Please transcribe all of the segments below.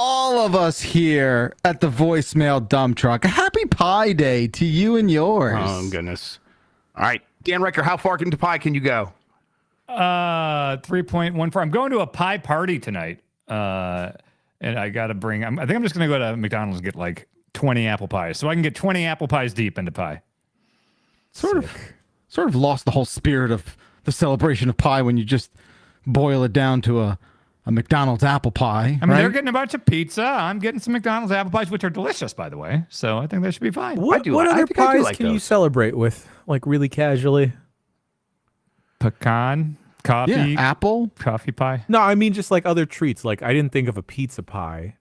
all of us here at the voicemail dump truck, happy Pi Day to you and yours. Oh, goodness. All right. Dan Riker, how far into pie can you go? 3.14. I'm going to a pie party tonight. And I got to bring, I think I'm just going to go to McDonald's and get like 20 apple pies. So I can get 20 apple pies deep into pie. Sort of lost the whole spirit of the celebration of pie when you just boil it down to a McDonald's apple pie. I mean, right? they're getting a bunch of pizza. I'm getting some McDonald's apple pies, which are delicious, by the way. So I think they should be fine. What other pies can you celebrate with, like really casually? Pecan, coffee, apple, coffee pie. No, I mean just like other treats. Like I didn't think of a pizza pie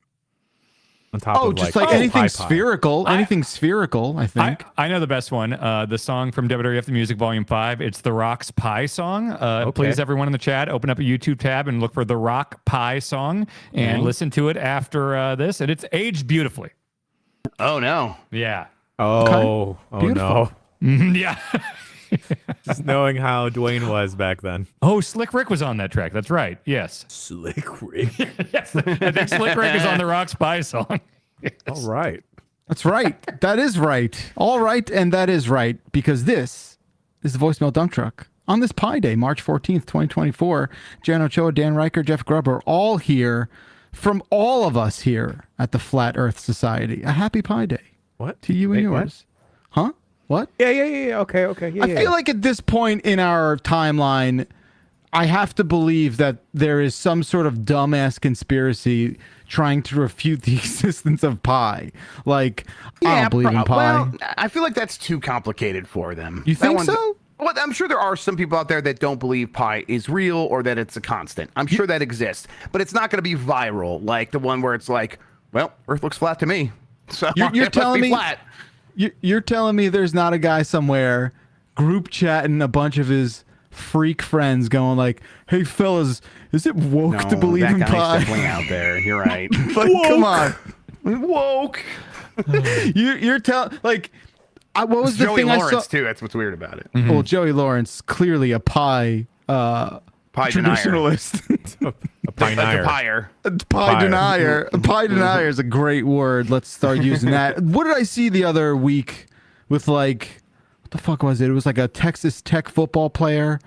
on top of just like anything pie. spherical. Anything spherical, I think. I know the best one. The song from WWF The Music Volume 5. It's The Rock's Pie Song. Please, everyone in the chat, open up a YouTube tab and look for The Rock Pie Song and listen to it after this. And it's aged beautifully. Oh, no. Yeah. Oh Beautiful. no. Yeah. Just knowing how Dwayne was back then. Oh, Slick Rick was on that track. That's right. Yes. Slick Rick. Yes. I think Slick Rick is on The Rock's Pie Song. Yes. All right. That's right. That is right. All right, and that is right, because this is the voicemail dump truck. On this Pi Day, March 14th, 2024, Jan Ochoa, Dan Riker, Jeff Grubb are all here from all of us here at the Flat Earth Society. A happy Pi Day. What? To you and yours. What? Huh? What? Yeah. Okay. Yeah, I feel like at this point in our timeline, I have to believe that there is some sort of dumbass conspiracy trying to refute the existence of pie. Like, I don't believe in pie. Well, I feel like that's too complicated for them. You think so? Well, I'm sure there are some people out there that don't believe pie is real or that it's a constant. I'm sure that exists, but it's not going to be viral like the one where it's like, well, Earth looks flat to me. So You're telling me flat. You're telling me there's not a guy somewhere group chatting a bunch of his freak friends going like, "Hey fellas, is it woke to believe in that guy's pie?" definitely out there. You're right. Like, come on, Woke. you're telling like, what was the Joey thing Lawrence I saw? too. That's what's weird about it. Well, Joey Lawrence clearly a pie traditionalist. A pie denier. A pie denier. A pie denier is a great word. Let's start using that. What did I see the other week with like, what the fuck was it? It was like a Texas Tech football player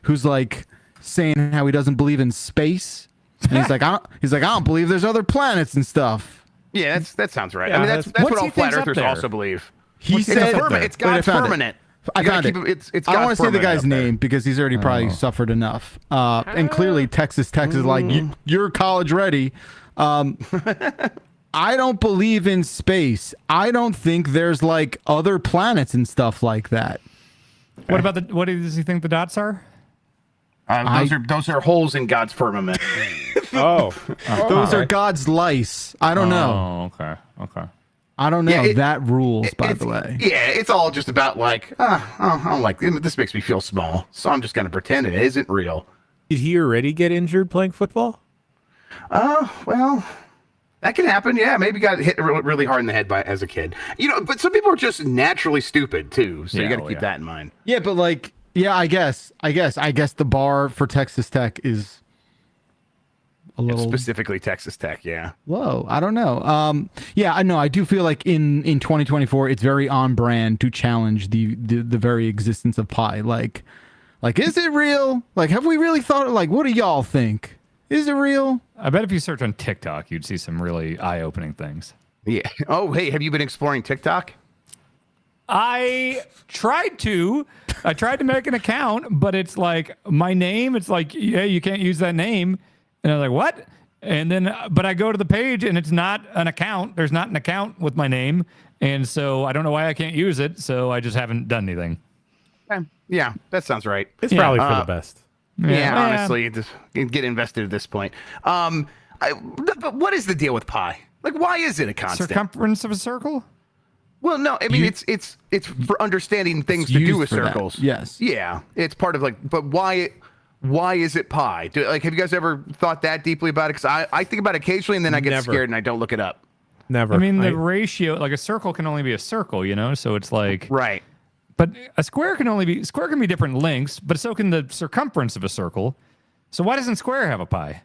who's like saying how he doesn't believe in space. And he's like, I don't believe there's other planets and stuff. Yeah, that sounds right. Yeah, I mean, that's what all flat earthers there? also believe. He said It's God's firmament. I found it. It's I don't want to say the guy's name because he's already probably Oh. suffered enough. And clearly Texas Tech is like, you're college ready. I don't believe in space. I don't think there's like other planets and stuff like that. What about what does he think the dots are? Those are holes in God's firmament. Those are God's lice. I don't know. Oh, okay. I don't know. Yeah, that rules, by the way. Yeah, it's all just about like, I don't like this makes me feel small, so I'm just gonna pretend it isn't real. Did he already get injured playing football? Well, that can happen. Yeah, maybe got hit really hard in the head as a kid. You know, but some people are just naturally stupid too, so you got to keep that in mind. Yeah, but like, yeah, I guess the bar for Texas Tech is a little Specifically Texas Tech, yeah. low. I don't know. Yeah, I know. I do feel like in 2024, it's very on brand to challenge the very existence of pie. Like, is it real? Like, have we really thought? Like, what do y'all think? Is it real? I bet if you search on TikTok, you'd see some really eye-opening things. Yeah. Oh, hey, have you been exploring TikTok? I tried to make an account, but it's like my name. It's like, yeah, you can't use that name. And I was like, what? And then, but I go to the page and it's not an account. There's not an account with my name. And so I don't know why I can't use it. So I just haven't done anything. Yeah, that sounds right. It's probably for the best. Yeah, honestly, just get invested at this point. But what is the deal with pi? Like, why is it a constant? Circumference of a circle? Well, no, I mean it's for understanding things to do with circles. Yes. Yeah, it's part of like, but why is it pi? Have you guys ever thought that deeply about it? Because I think about it occasionally and then I get scared and I don't look it up. Never. I mean, the ratio, like a circle can only be a circle, you know? So it's like, right. But a square can be different lengths, but so can the circumference of a circle. So why doesn't square have a pi?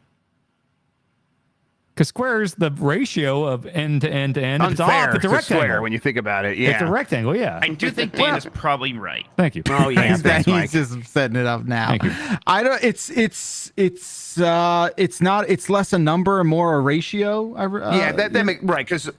Because square is the ratio of end to end to end. If it's off, Unfair it's a to rectangle. square when you think about it. Yeah. It's a rectangle, yeah. I do think Dan is probably right. Thank you. Oh yeah. Thanks, He's Mike. just setting it up now. Thank you. I don't. It's not. It's less a number and more a ratio. Yeah, that makes right because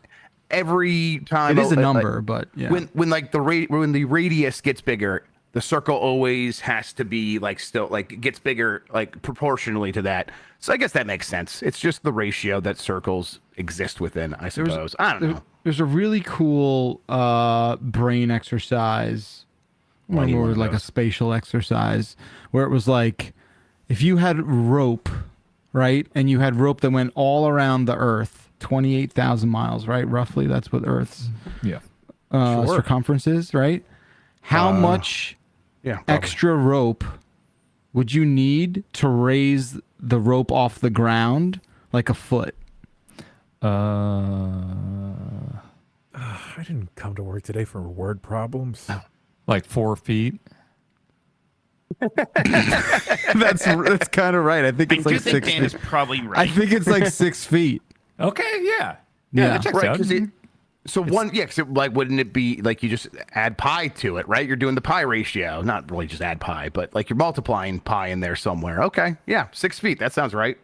every time It is a like, number, but yeah. when like when the radius gets bigger, the circle always has to be like still like it gets bigger like proportionally to that. So I guess that makes sense. It's just the ratio that circles exist within, I suppose. I don't know. There's a really cool brain exercise, or need one more of like a those. spatial exercise, where it was like if you had rope, right, and you had rope that went all around the Earth, 28,000 miles, right, roughly. That's what Earth's Yeah. circumference is, right? How much Yeah. Probably. extra rope would you need to raise the rope off the ground like a foot? I didn't come to work today for word problems. Like 4 feet. That's kind of right. I think I it's do like think 6 Dan is feet. probably I right. think it's like 6 feet. Okay, yeah. Yeah. That checks Right, out. because so one, yeah, because like, wouldn't it be like you just add pi to it, right? You're doing the pi ratio, not really just add pi, but like you're multiplying pi in there somewhere. Okay, yeah, 6 feet. That sounds right.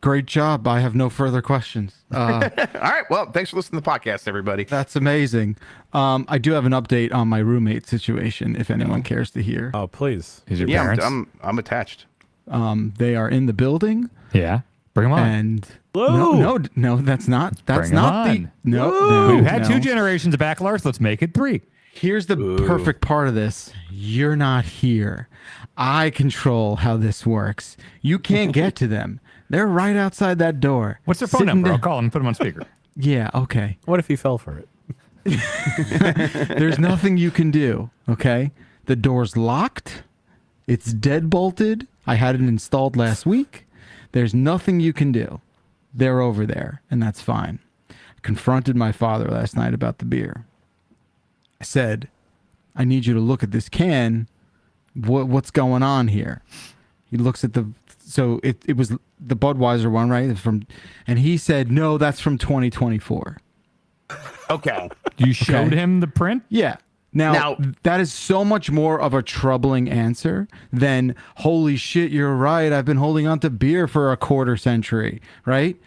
Great job. I have no further questions. All right, well, thanks for listening to the podcast, everybody. That's amazing. I do have an update on my roommate situation, if anyone cares to hear. Oh, please. Is your Yeah, parents? I'm attached. They are in the building, Yeah. Bring them on. and Hello. no, that's not. That's Bring 'em not the. on. No, We've had no. 2 generations of bachelors. Let's make it 3. Here's the perfect part of this. You're not here. I control how this works. You can't get to them. They're right outside that door. What's their phone Sitting number? there- I'll call them and put them on speaker. Yeah, okay. What if he fell for it? There's nothing you can do, okay? The door's locked. It's dead bolted. I had it installed last week. There's nothing you can do. They're over there, and that's fine. I confronted my father last night about the beer. I said, I need you to look at this can. What's going on here? He looks at so it was the Budweiser one, right? And he said, no, that's from 2024. Okay. You showed Okay. him the print? Yeah. Now, Now- that is so much more of a troubling answer than, holy shit, you're right. I've been holding on to beer for a quarter century, right?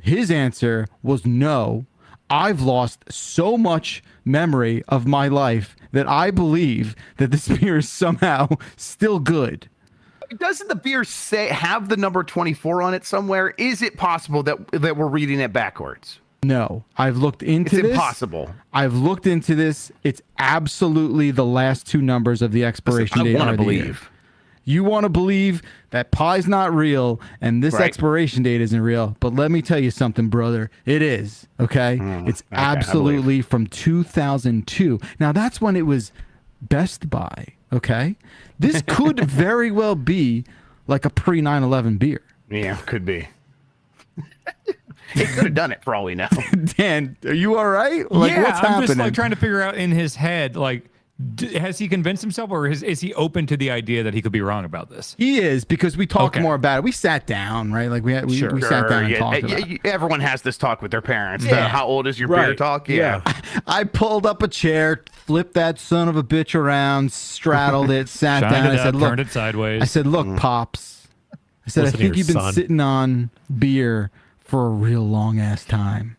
His answer was no. I've lost so much memory of my life that I believe that this beer is somehow still good. Doesn't the beer have the number 24 on it somewhere? Is it possible that we're reading it backwards? No, I've looked into It's this. impossible. I've looked into this. It's absolutely the last 2 numbers of the expiration date. I want are to the year. believe. You want to believe that pie's not real and this Right. expiration date isn't real, but let me tell you something, brother. It is, okay? It's okay, I absolutely from 2002. Now, that's when it was Best Buy, okay? This could very well be like a pre 9/11 beer. Yeah, could be. It could have done it for all we know. Dan, are you all right? Like, yeah, what's I'm happening? just like trying to figure out in his head, like, has he convinced himself, or is he open to the idea that he could be wrong about this? He is, because we talked Okay. more about it. We sat down, right? Like we Sure. sat down and yeah, talked yeah, about it. everyone has this talk with their parents. Yeah. How old is your beer Right. talk? Yeah. I pulled up a chair, flipped that son of a bitch around, straddled it, sat Shined down. it I said, up, "Look," turned it sideways. I said, "Look, pops." I said, "I Listen to think your you've been son. sitting on beer for a real long ass time."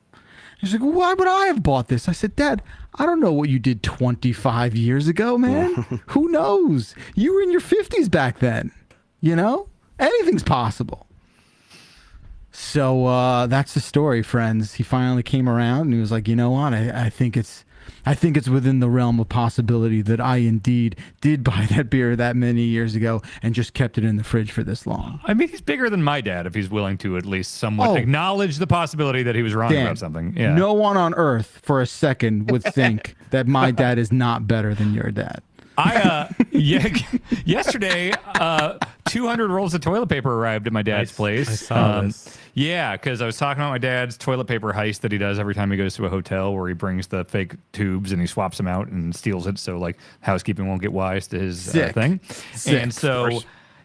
He's like, "Why would I have bought this?" I said, "Dad, I don't know what you did 25 years ago, man. Who knows? You were in your 50s back then. You know, anything's possible." So that's the story, friends. He finally came around and he was like, "You know what? I think it's within the realm of possibility that I indeed did buy that beer that many years ago and just kept it in the fridge for this long." I mean, he's bigger than my dad if he's willing to at least somewhat Oh. acknowledge the possibility that he was wrong Dan, about something. Yeah. no one on earth for a second would think that my dad is not better than your dad. Yesterday, 200 rolls of toilet paper arrived at my dad's place. I saw this. Yeah, because I was talking about my dad's toilet paper heist that he does every time he goes to a hotel, where he brings the fake tubes and he swaps them out and steals it, so like housekeeping won't get wise to his Sick. thing. Sick. And so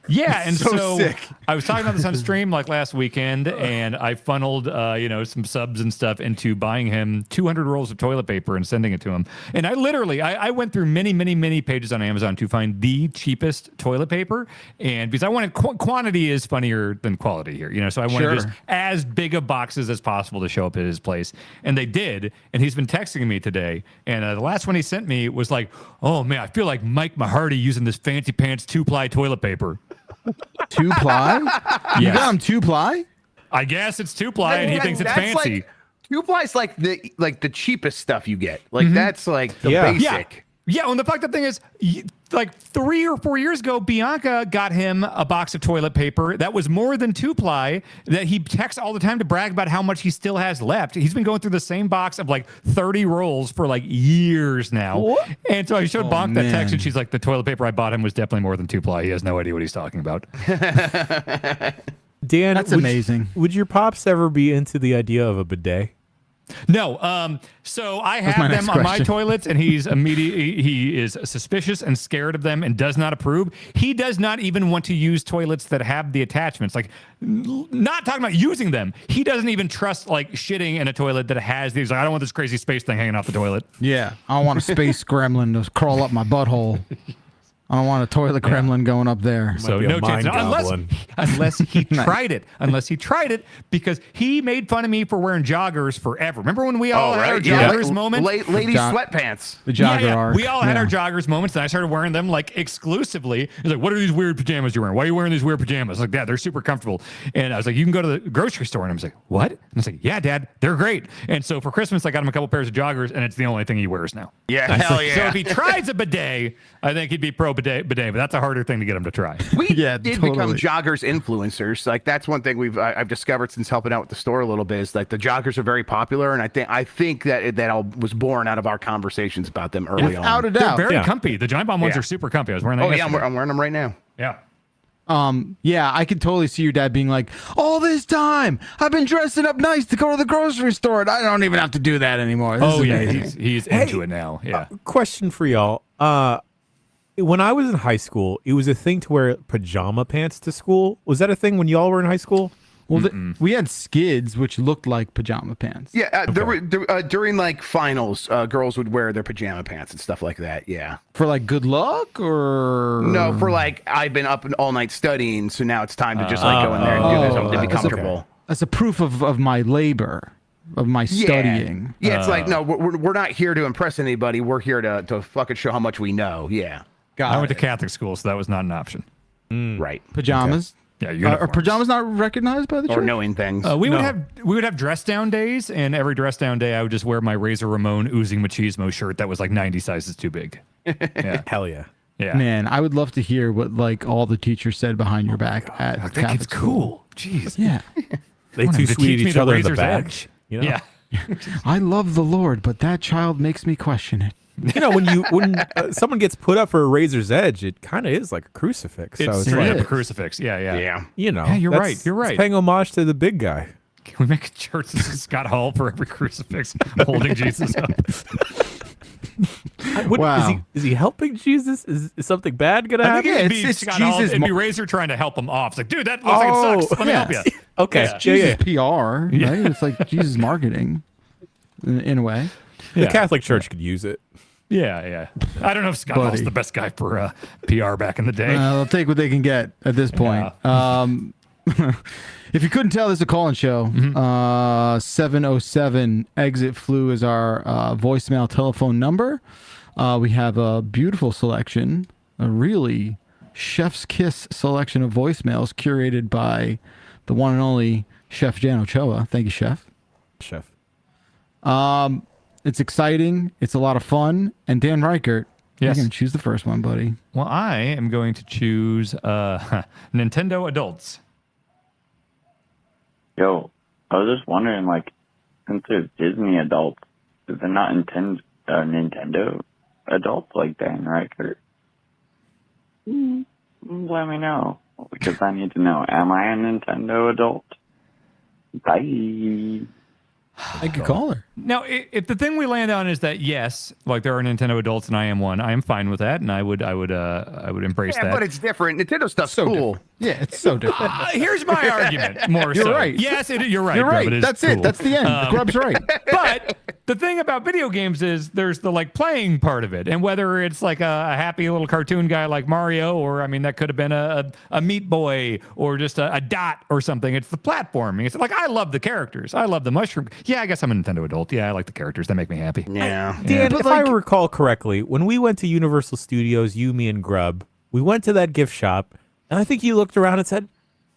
Yeah, and so sick. I was talking about this on stream like last weekend, and I funneled, some subs and stuff into buying him 200 rolls of toilet paper and sending it to him. And I literally, I went through many, many, many pages on Amazon to find the cheapest toilet paper, and because I wanted quantity is funnier than quality here, so I wanted just as big of boxes as possible to show up at his place, and they did. And he's been texting me today, and the last one he sent me was like, "Oh man, I feel like Mike Mahardy using this fancy pants 2-ply toilet paper." 2-ply? You Yes. got him 2-ply? I guess it's 2-ply, and he thinks it's fancy. Like, 2-ply's like the cheapest stuff you get. Like that's like the basic. Yeah, and the fucked up thing is, like 3 or 4 years ago, Bianca got him a box of toilet paper that was more than 2-ply that he texts all the time to brag about how much he still has left. He's been going through the same box of like 30 rolls for like years now. What? And so I showed Bonk that text, and she's like, the toilet paper I bought him was definitely more than 2-ply. He has no idea what he's talking about. Dan, That's amazing. Would your pops ever be into the idea of a bidet? No. So I have them on my toilets, and he is suspicious and scared of them and does not approve. He does not even want to use toilets that have the attachments. Like, not talking about using them. He doesn't even trust like shitting in a toilet that has these. Like, I don't want this crazy space thing hanging off the toilet. Yeah. I don't want a space gremlin to crawl up my butthole. I don't want a toilet gremlin going up there. So no chance. Unless he tried it. Unless he tried it, because he made fun of me for wearing joggers forever. Remember when we all had our joggers moments? Lady sweatpants. The jogger arc. We all had our joggers moments, and I started wearing them like exclusively. He's like, "What are these weird pajamas you're wearing? Why are you wearing these weird pajamas?" Like, "Dad, they're super comfortable." And I was like, "You can go to the grocery store." And I was like, "What?" And I was like, "Yeah, Dad, they're great." And so for Christmas, I got him a couple pairs of joggers, and it's the only thing he wears now. Yeah, hell yeah. So if he tries a bidet, I think he'd be pro bidet, but that's a harder thing to get him to try. We Yeah, did totally. become joggers influencers. Like that's one thing I've discovered since helping out with the store a little bit is like the joggers are very popular, and I think that all was born out of our conversations about them early on. Without a They're doubt. very comfy. The Giant Bomb ones are super comfy. I was wearing them. Oh yeah, yesterday. I'm wearing them right now. Yeah. Yeah, I could totally see your dad being like, all this time I've been dressing up nice to go to the grocery store, and I don't even have to do that anymore. This is amazing. he's into it now. Yeah. Question for y'all. When I was in high school, it was a thing to wear pajama pants to school. Was that a thing when y'all were in high school? Well, we had skids, which looked like pajama pants. Yeah, during like finals, girls would wear their pajama pants and stuff like that. Yeah. For like good luck, or No, for like I've been up all night studying, so now it's time to just like go in there and do this to be that's comfortable. That's a proof of my labor, of my studying. Yeah, it's like no, we're not here to impress anybody. We're here to fucking show how much we know. Yeah. I went to Catholic school, so that was not an option. Right. Pajamas. Yeah, Are uniforms. pajamas not recognized by the church? Or knowing things. We would have dress down days, and every dress down day I would just wear my Razor Ramon oozing machismo shirt that was like 90 sizes too big. Yeah. Hell yeah. Yeah. Man, I would love to hear what like all the teachers said behind your back at I think Catholic it's school. cool. Jeez. Yeah. They Want too him to sweet teach me each other in the razor's back. edge. You know? Yeah. I love the Lord, but that child makes me question it. You know, when someone gets put up for a razor's edge, it kind of is like a crucifix. So It's it's straight like, up a crucifix. Yeah. Yeah. you know, Yeah, you're that's- right, you're right. It's paying homage to the big guy. Can we make a church that says Scott Hall for every crucifix holding Jesus up? Wow. Is he helping Jesus? Is something bad gonna I happen? think it'd it's- be it's Scott Hall. Jesus It'd be mo- Razor trying to help him off. It's like, dude, that looks like it sucks. Let me help you. Okay. Yeah. Jesus PR, right? It's like Jesus marketing in a way. The Catholic Church could use it. Yeah. I don't know if Scott Hall's Buddy. the best guy for PR back in the day. They'll take what they can get at this point. If you couldn't tell, this is a call-in show. 707 exit flu is our voicemail telephone number. We have a beautiful selection, a really chef's kiss selection of voicemails curated by the one and only Chef Jan Ochoa. Thank you, Chef. Chef. It's exciting. It's a lot of fun. And Dan Reichert, Yes. you're going to choose the first one, buddy. Well, I am going to choose Nintendo Adults. Yo, I was just wondering, like, since there's Disney adults, is there not Nintendo adults like Dan Reichert? Let me know, because I need to know. Am I a Nintendo adult? Bye. Thank you, caller. Now, if the thing we land on is that yes, like there are Nintendo adults and I am one, I am fine with that, and I would embrace Yeah, that. but it's different. Nintendo stuff's So cool. different. Yeah, it's so different. Here's my argument. More You're so. right. Yes, you're right. You're Grub, right. it is That's cool. it. That's the end. Grub's right. But the thing about video games is there's the like playing part of it, and whether it's like a happy little cartoon guy like Mario, or I mean that could have been a Meat Boy, or just a dot or something. It's the platforming. It's like I love the characters. I love the mushroom. Yeah, I guess I'm a Nintendo adult. Yeah, I like the characters. They make me happy. Yeah. Dan, but if I like- recall correctly, when we went to Universal Studios, you, me, and Grub, we went to that gift shop, and I think you looked around and said,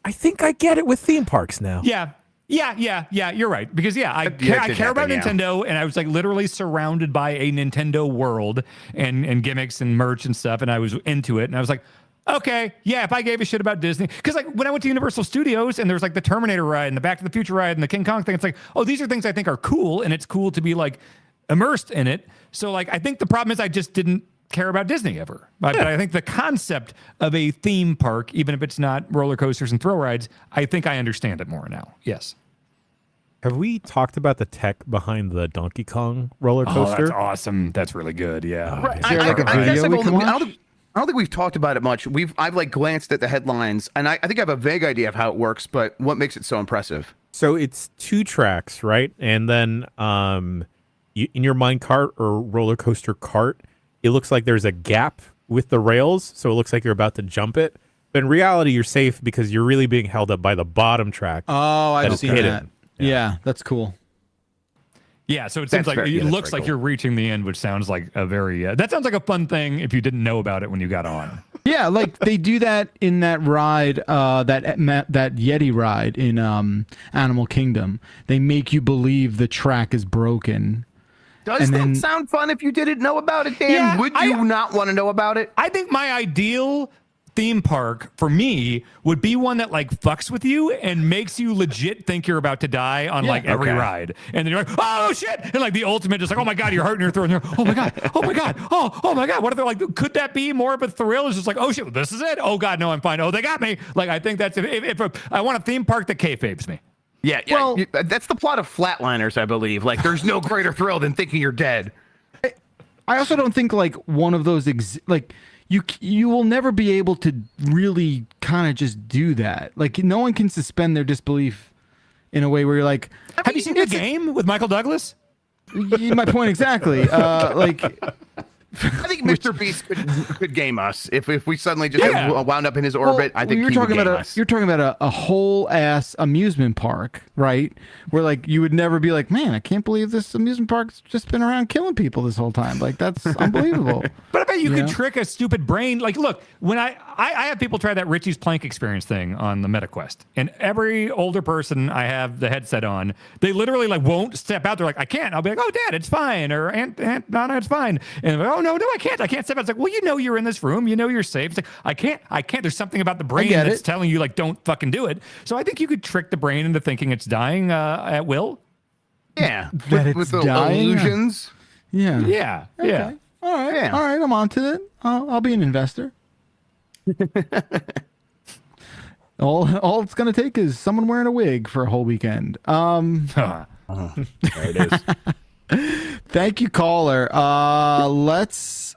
I think I get it with theme parks now. Yeah. You're right. Because I That care did about happen, yeah. Nintendo, and I was like literally surrounded by a Nintendo world and gimmicks and merch and stuff, and I was into it, and I was like, okay, yeah, if I gave a shit about Disney, because like when I went to Universal Studios and there's like the Terminator ride and the Back to the Future ride and the King Kong thing, it's like, oh, these are things I think are cool, and it's cool to be like immersed in it. So like I think the problem is I just didn't care about Disney ever. But I think the concept of a theme park, even if it's not roller coasters and thrill rides, I think I understand it more now. Yes. Have we talked about the tech behind the Donkey Kong roller Oh, coaster? that's awesome. That's really good. Yeah. Right. there like a video we can watch? I don't think we've talked about it much. I've like glanced at the headlines, and I think I have a vague idea of how it works. But what makes it so impressive? So it's 2 tracks, right? And then in your mine cart or roller coaster cart, it looks like there's a gap with the rails, so it looks like you're about to jump it. But in reality, you're safe because you're really being held up by the bottom track. Oh, I've That's seen hidden. that. Yeah, that's cool. Yeah, so it That's seems like fair. it Yeah, that's looks very like cool. you're reaching the end, which sounds like a very that sounds like a fun thing if you didn't know about it when you got on. Yeah, like they do that in that ride, that Yeti ride in Animal Kingdom. They make you believe the track is broken. Does And that then- sound fun if you didn't know about it, Dan? Yeah, Would you not want to know about it? I think my ideal theme park for me would be one that like fucks with you and makes you legit think you're about to die on like every okay. ride, and then you're like, oh shit, and like the ultimate, just like, oh my god, you're hurting your throat, and you're, oh my god, oh my god, oh my god. What if they're like, could that be more of a thrill? It's just like, oh shit, this is it. Oh god, no, I'm fine. Oh, they got me. Like I think that's if I want a theme park that kayfabes me. Yeah, Well- that's the plot of Flatliners, I believe. Like, there's no greater thrill than thinking you're dead. I also don't think like one of those like you will never be able to really kind of just do that. Like no one can suspend their disbelief in a way where you're like, Have you seen The Game with Michael Douglas? my point exactly. Like I think Mr. Beast could game us if we suddenly just wound up in his orbit. I think you're he talking would game about us. you're talking about a whole ass amusement park, right? Where like you would never be like, man, I can't believe this amusement park's just been around killing people this whole time. Like that's unbelievable. But I bet you could Yeah. trick a stupid brain. Like, look, when I have people try that Richie's Plank experience thing on the MetaQuest, and every older person I have the headset on, they literally like won't step out. They're like, I can't. I'll be like, oh, Dad, it's fine, or Aunt, no, it's fine. And they're like, oh no, I can't step out. It's like, well, you know, you're in this room, you know, you're safe. It's like, I can't. There's something about the brain get that's it. telling you like, don't fucking do it. So I think you could trick the brain into thinking it's dying at will. Yeah, That with it's the dying? illusions. Yeah. Yeah, yeah. All right. Yeah. All right. I'm on to it. I'll be an investor. all it's gonna take is someone wearing a wig for a whole weekend. Huh. There it is. Thank you, caller. Let's.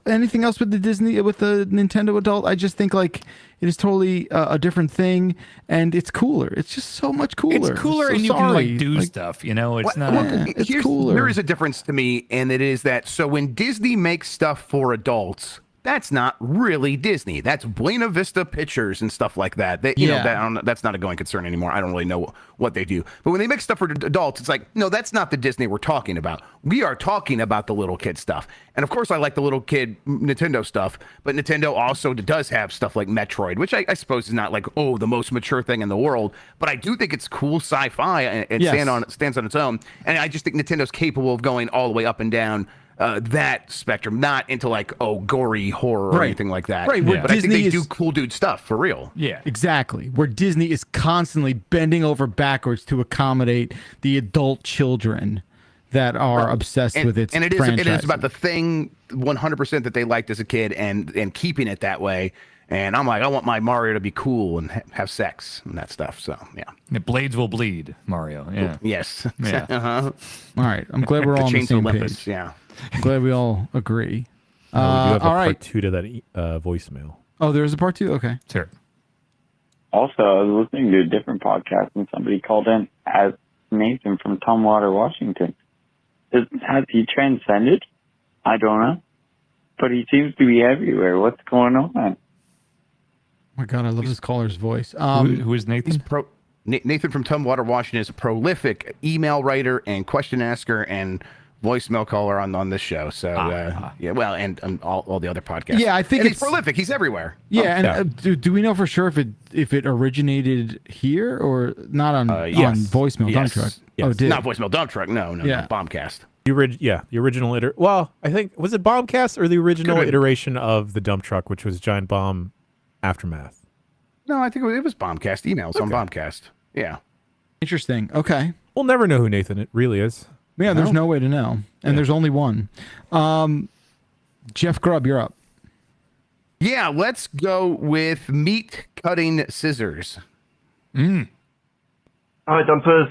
Anything else with the Nintendo adult? I just think like it is totally a different thing, and it's cooler. It's just so much cooler. It's cooler, So and you can sorry. like do stuff. You know, it's not. Yeah, it's cooler. There is a difference to me, and it is that so when Disney makes stuff for adults, that's not really Disney. That's Buena Vista Pictures and stuff like that. You know, Yeah. that's not a going concern anymore. I don't really know what they do. But when they make stuff for adults, it's like, no, that's not the Disney we're talking about. We are talking about the little kid stuff. And of course, I like the little kid Nintendo stuff, but Nintendo also does have stuff like Metroid, which I suppose is not like, oh, the most mature thing in the world. But I do think it's cool sci-fi and Yes. stands on its own. And I just think Nintendo's capable of going all the way up and down that spectrum, not into like, oh, gory horror or Right. anything like that. Right, where But I think Disney they is- do cool dude stuff for real. Yeah. Exactly. Where Disney is constantly bending over backwards to accommodate the adult children that are obsessed with its and it is franchise. about the thing 100% that they liked as a kid and keeping it that way. And I'm like, I want my Mario to be cool and have sex and that stuff. So yeah. The blades will bleed, Mario. Yeah. Yes. Yeah. uh-huh. All right. I'm glad we're all on the Chainsaw same Olympus. page. Yeah. I'm glad we all agree. We do have a all right. part 2 to that voicemail. Oh, there's a part 2? Okay. Sure. Also, I was listening to a different podcast and somebody called in as Nathan from Tumwater, Washington. Has he transcended? I don't know. But he seems to be everywhere. What's going on? Oh my God, I love this caller's voice. Who is Nathan? Nathan from Tumwater, Washington is a prolific email writer and question asker and voicemail caller on this show. So yeah, well, and all the other podcasts. Yeah, I think and he's it's- prolific. He's everywhere. Yeah, and do we know for sure if it originated here or not on voicemail Yes. dump truck? Yes. Oh, it did. Not voicemail dump truck. No, Yeah. Bombcast. The original Well, I think was it Bombcast or the original Could've been. iteration of the dump truck, which was Giant Bomb Aftermath. No, I think it was Bombcast emails on Bombcast. Yeah. Interesting. Okay. We'll never know who Nathan it really is. Yeah, there's no way to know, and there's only one. Jeff Grubb, you're up. Yeah, let's go with meat cutting scissors. Hi, Dumpers.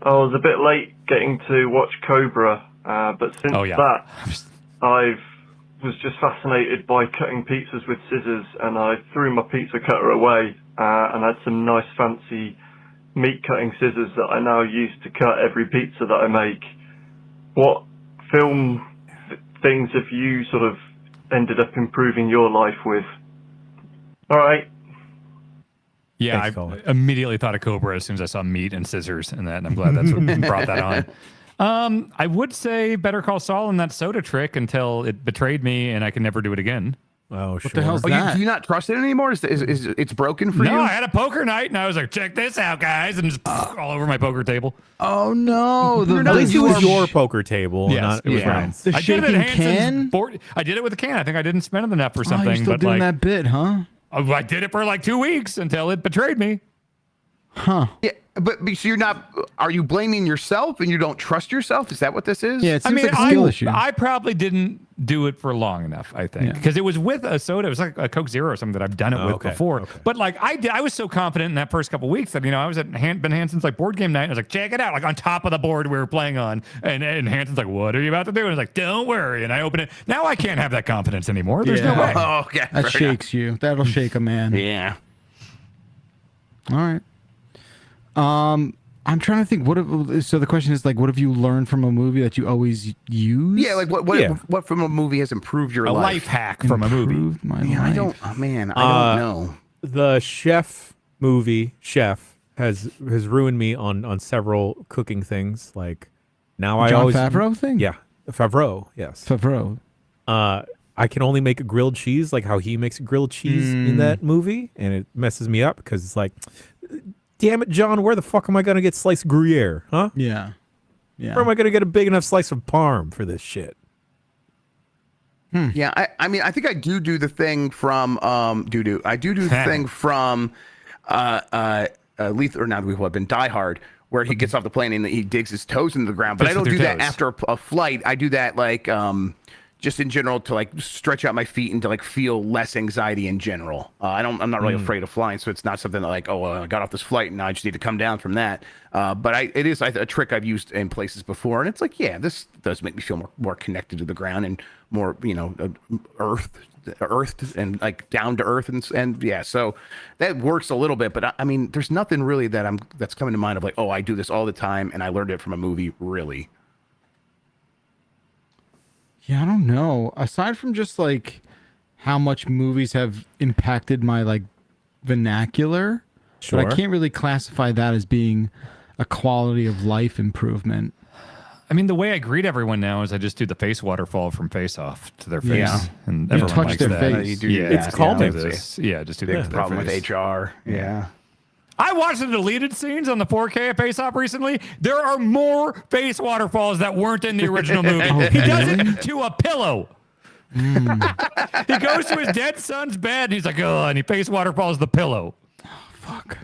I was a bit late getting to watch Cobra, but since that, I was just fascinated by cutting pizzas with scissors, and I threw my pizza cutter away and had some nice fancy meat cutting scissors that I now use to cut every pizza that I make. What film things have you sort of ended up improving your life with? All right. Yeah, Thanks, I Colin. immediately thought of Cobra as soon as I saw meat and scissors and that, and I'm glad that's what brought that on. I would say Better Call Saul and that soda trick until it betrayed me and I can never do it again. Oh, sure. the hell's Oh, that? do you not trust it anymore? Is it's broken for No, you? I had a poker night and I was like, check this out, guys, and just all over my poker table. Oh no! At least it was your poker table, Yes, not it was friends. The I did it at shaking Hanson's can? board. I did it with a can. I think I didn't spend enough or Oh, something. you're still but doing like, that bit, huh? I did it for like 2 weeks until it betrayed me. Huh? Yeah, but so you're not. Are you blaming yourself and you don't trust yourself? Is that what this is? Yeah, it I seems mean, like a skill issue. I probably didn't do it for long enough, I think, Yeah. because it was with a soda. It was like a Coke Zero or something that I've done it with okay, before. okay. But like I was so confident in that first couple weeks that I was at Ben Hanson's like board game night. And I was like, check it out, like on top of the board we were playing on, and Hanson's like, what are you about to do? And I was like, don't worry. And I open it. Now I can't have that confidence anymore. There's no way. Oh, okay. That shakes you. That'll shake a man. Yeah. All right. I'm trying to think. So the question is like, what have you learned from a movie that you always use? Yeah, like what from a movie has improved your A life? life hack from a movie. Improved my Yeah, life. I don't. Oh, man, I don't know. The Chef movie, Chef, has ruined me on several cooking things. Like now I Jon always Favreau thing? Yeah, Favreau. Yes. Favreau. I can only make a grilled cheese like how he makes a grilled cheese in that movie, and it messes me up because it's like, damn it, John, where the fuck am I gonna get sliced Gruyere, huh? Yeah. Yeah. Where am I gonna get a big enough slice of Parm for this shit? Yeah, I mean, I think I do the thing from I do the thing from Lethal or not Lethal Weapon, Die Hard, where he gets off the plane and he digs his toes into the ground. But I Just don't with do your that toes. after a flight. I do that like just in general to like stretch out my feet and to like feel less anxiety in general. I'm not really afraid of flying, so it's not something that like, I got off this flight and now I just need to come down from that. But it is a trick I've used in places before, and it's like, yeah, this does make me feel more connected to the ground and more, earthed and like down to earth and yeah, so that works a little bit. But I mean, there's nothing really that's coming to mind of like, I do this all the time and I learned it from a movie. Really. Yeah, I don't know. Aside from just like how much movies have impacted my like vernacular, but I Sure. can't really classify that as being a quality of life improvement. I mean, the way I greet everyone now is I just do the face waterfall from Face Off to their face, Yeah. and You everyone touch likes their that. face. You do Yeah, that. It's calming. do this. Yeah, just do the Big problem with HR. Yeah. I watched the deleted scenes on the 4K of Face Off recently. There are more face waterfalls that weren't in the original movie. He does it to a pillow. He goes to his dead son's bed and he's like, and he face waterfalls the pillow. Fuck.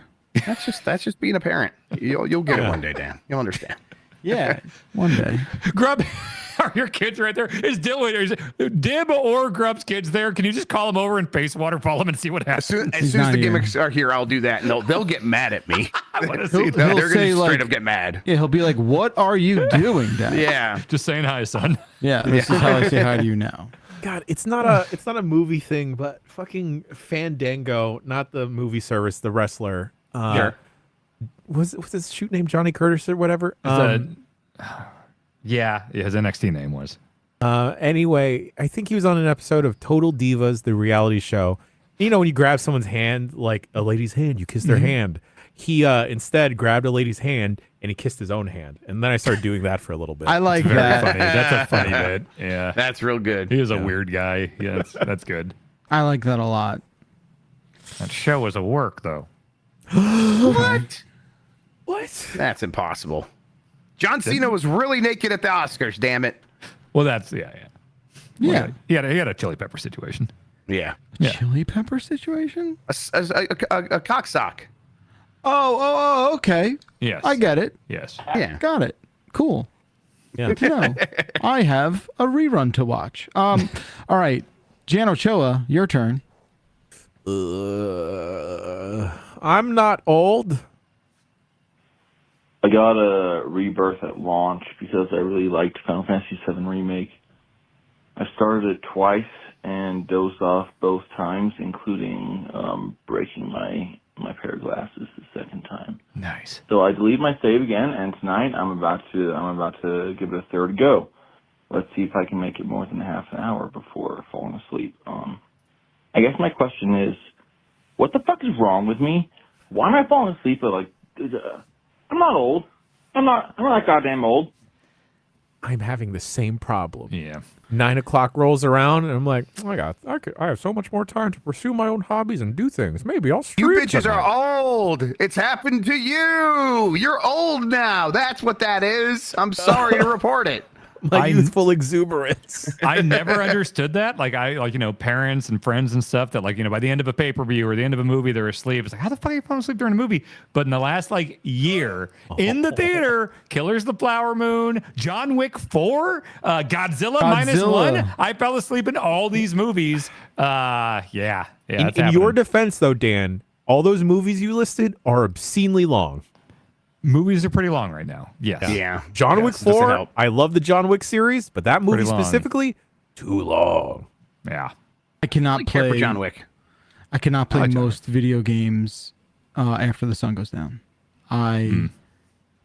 That's just being a parent. You'll get it one day, Dan. You'll understand. Yeah, one day. Grub, Are your kids right there? Is Dib or Grub's kids there? Can you just call them over and face waterfall them and see what happens? As soon as the gimmicks are here, I'll do that, and they'll get mad at me. I want to see that. They're going to say, straight up get mad. Yeah, he'll be like, "What are you doing, Dad?" Yeah. Just saying hi, son. Yeah, this is how I say hi to you now. God, it's not a movie thing, but fucking Fandango, not the movie service, the wrestler. Sure. Was his shoot name Johnny Curtis or whatever? Yeah, his NXT name was. Anyway, I think he was on an episode of Total Divas, the reality show. You know, when you grab someone's hand, like a lady's hand, you kiss their hand. He instead grabbed a lady's hand and he kissed his own hand. And then I started doing that for a little bit. I like Very that. funny. That's a funny bit. Yeah. That's real good. He was a weird guy. Yeah, that's good. I like that a lot. That show was a work, though. What? What? That's impossible. John Cena was really naked at the Oscars, damn it. Well, that's, yeah. Yeah. He had a chili pepper situation. Yeah. Yeah. Chili pepper situation? A cocksock. Oh, okay. Yes. I get it. Yes. Yeah. Got it. Cool. Yeah. Good to know. I have a rerun to watch. All right. Jan Ochoa, your turn. I'm not old. I got a Rebirth at launch because I really liked Final Fantasy VII Remake. I started it twice and dozed off both times, including breaking my pair of glasses the second time. Nice. So I deleted my save again, and tonight I'm about to give it a third go. Let's see if I can make it more than half an hour before falling asleep. I guess my question is, what the fuck is wrong with me? Why am I falling asleep at I'm not old. I'm not that goddamn old. I'm having the same problem. Yeah. 9 o'clock rolls around, and I'm like, I have so much more time to pursue my own hobbies and do things. Maybe I'll stream. You bitches tonight. are old. It's happened to you. You're old now. That's what that is. I'm sorry to report it. My youthful exuberance. I never understood that. Like parents and friends and stuff that by the end of a pay-per-view or the end of a movie, they're asleep. It's like, how the fuck are you falling asleep during a movie? But in the last year in the theater, Killers of the Flower Moon, John Wick 4, Godzilla -1, I fell asleep in all these movies. Yeah. In your defense, though, Dan, all those movies you listed are obscenely long. Movies are pretty long right now. Yes. Yeah. John Wick 4, I love the John Wick series, but that movie Pretty long. specifically, too long. Yeah. I cannot Care play for John Wick. I cannot play like John most video games after the sun goes down. I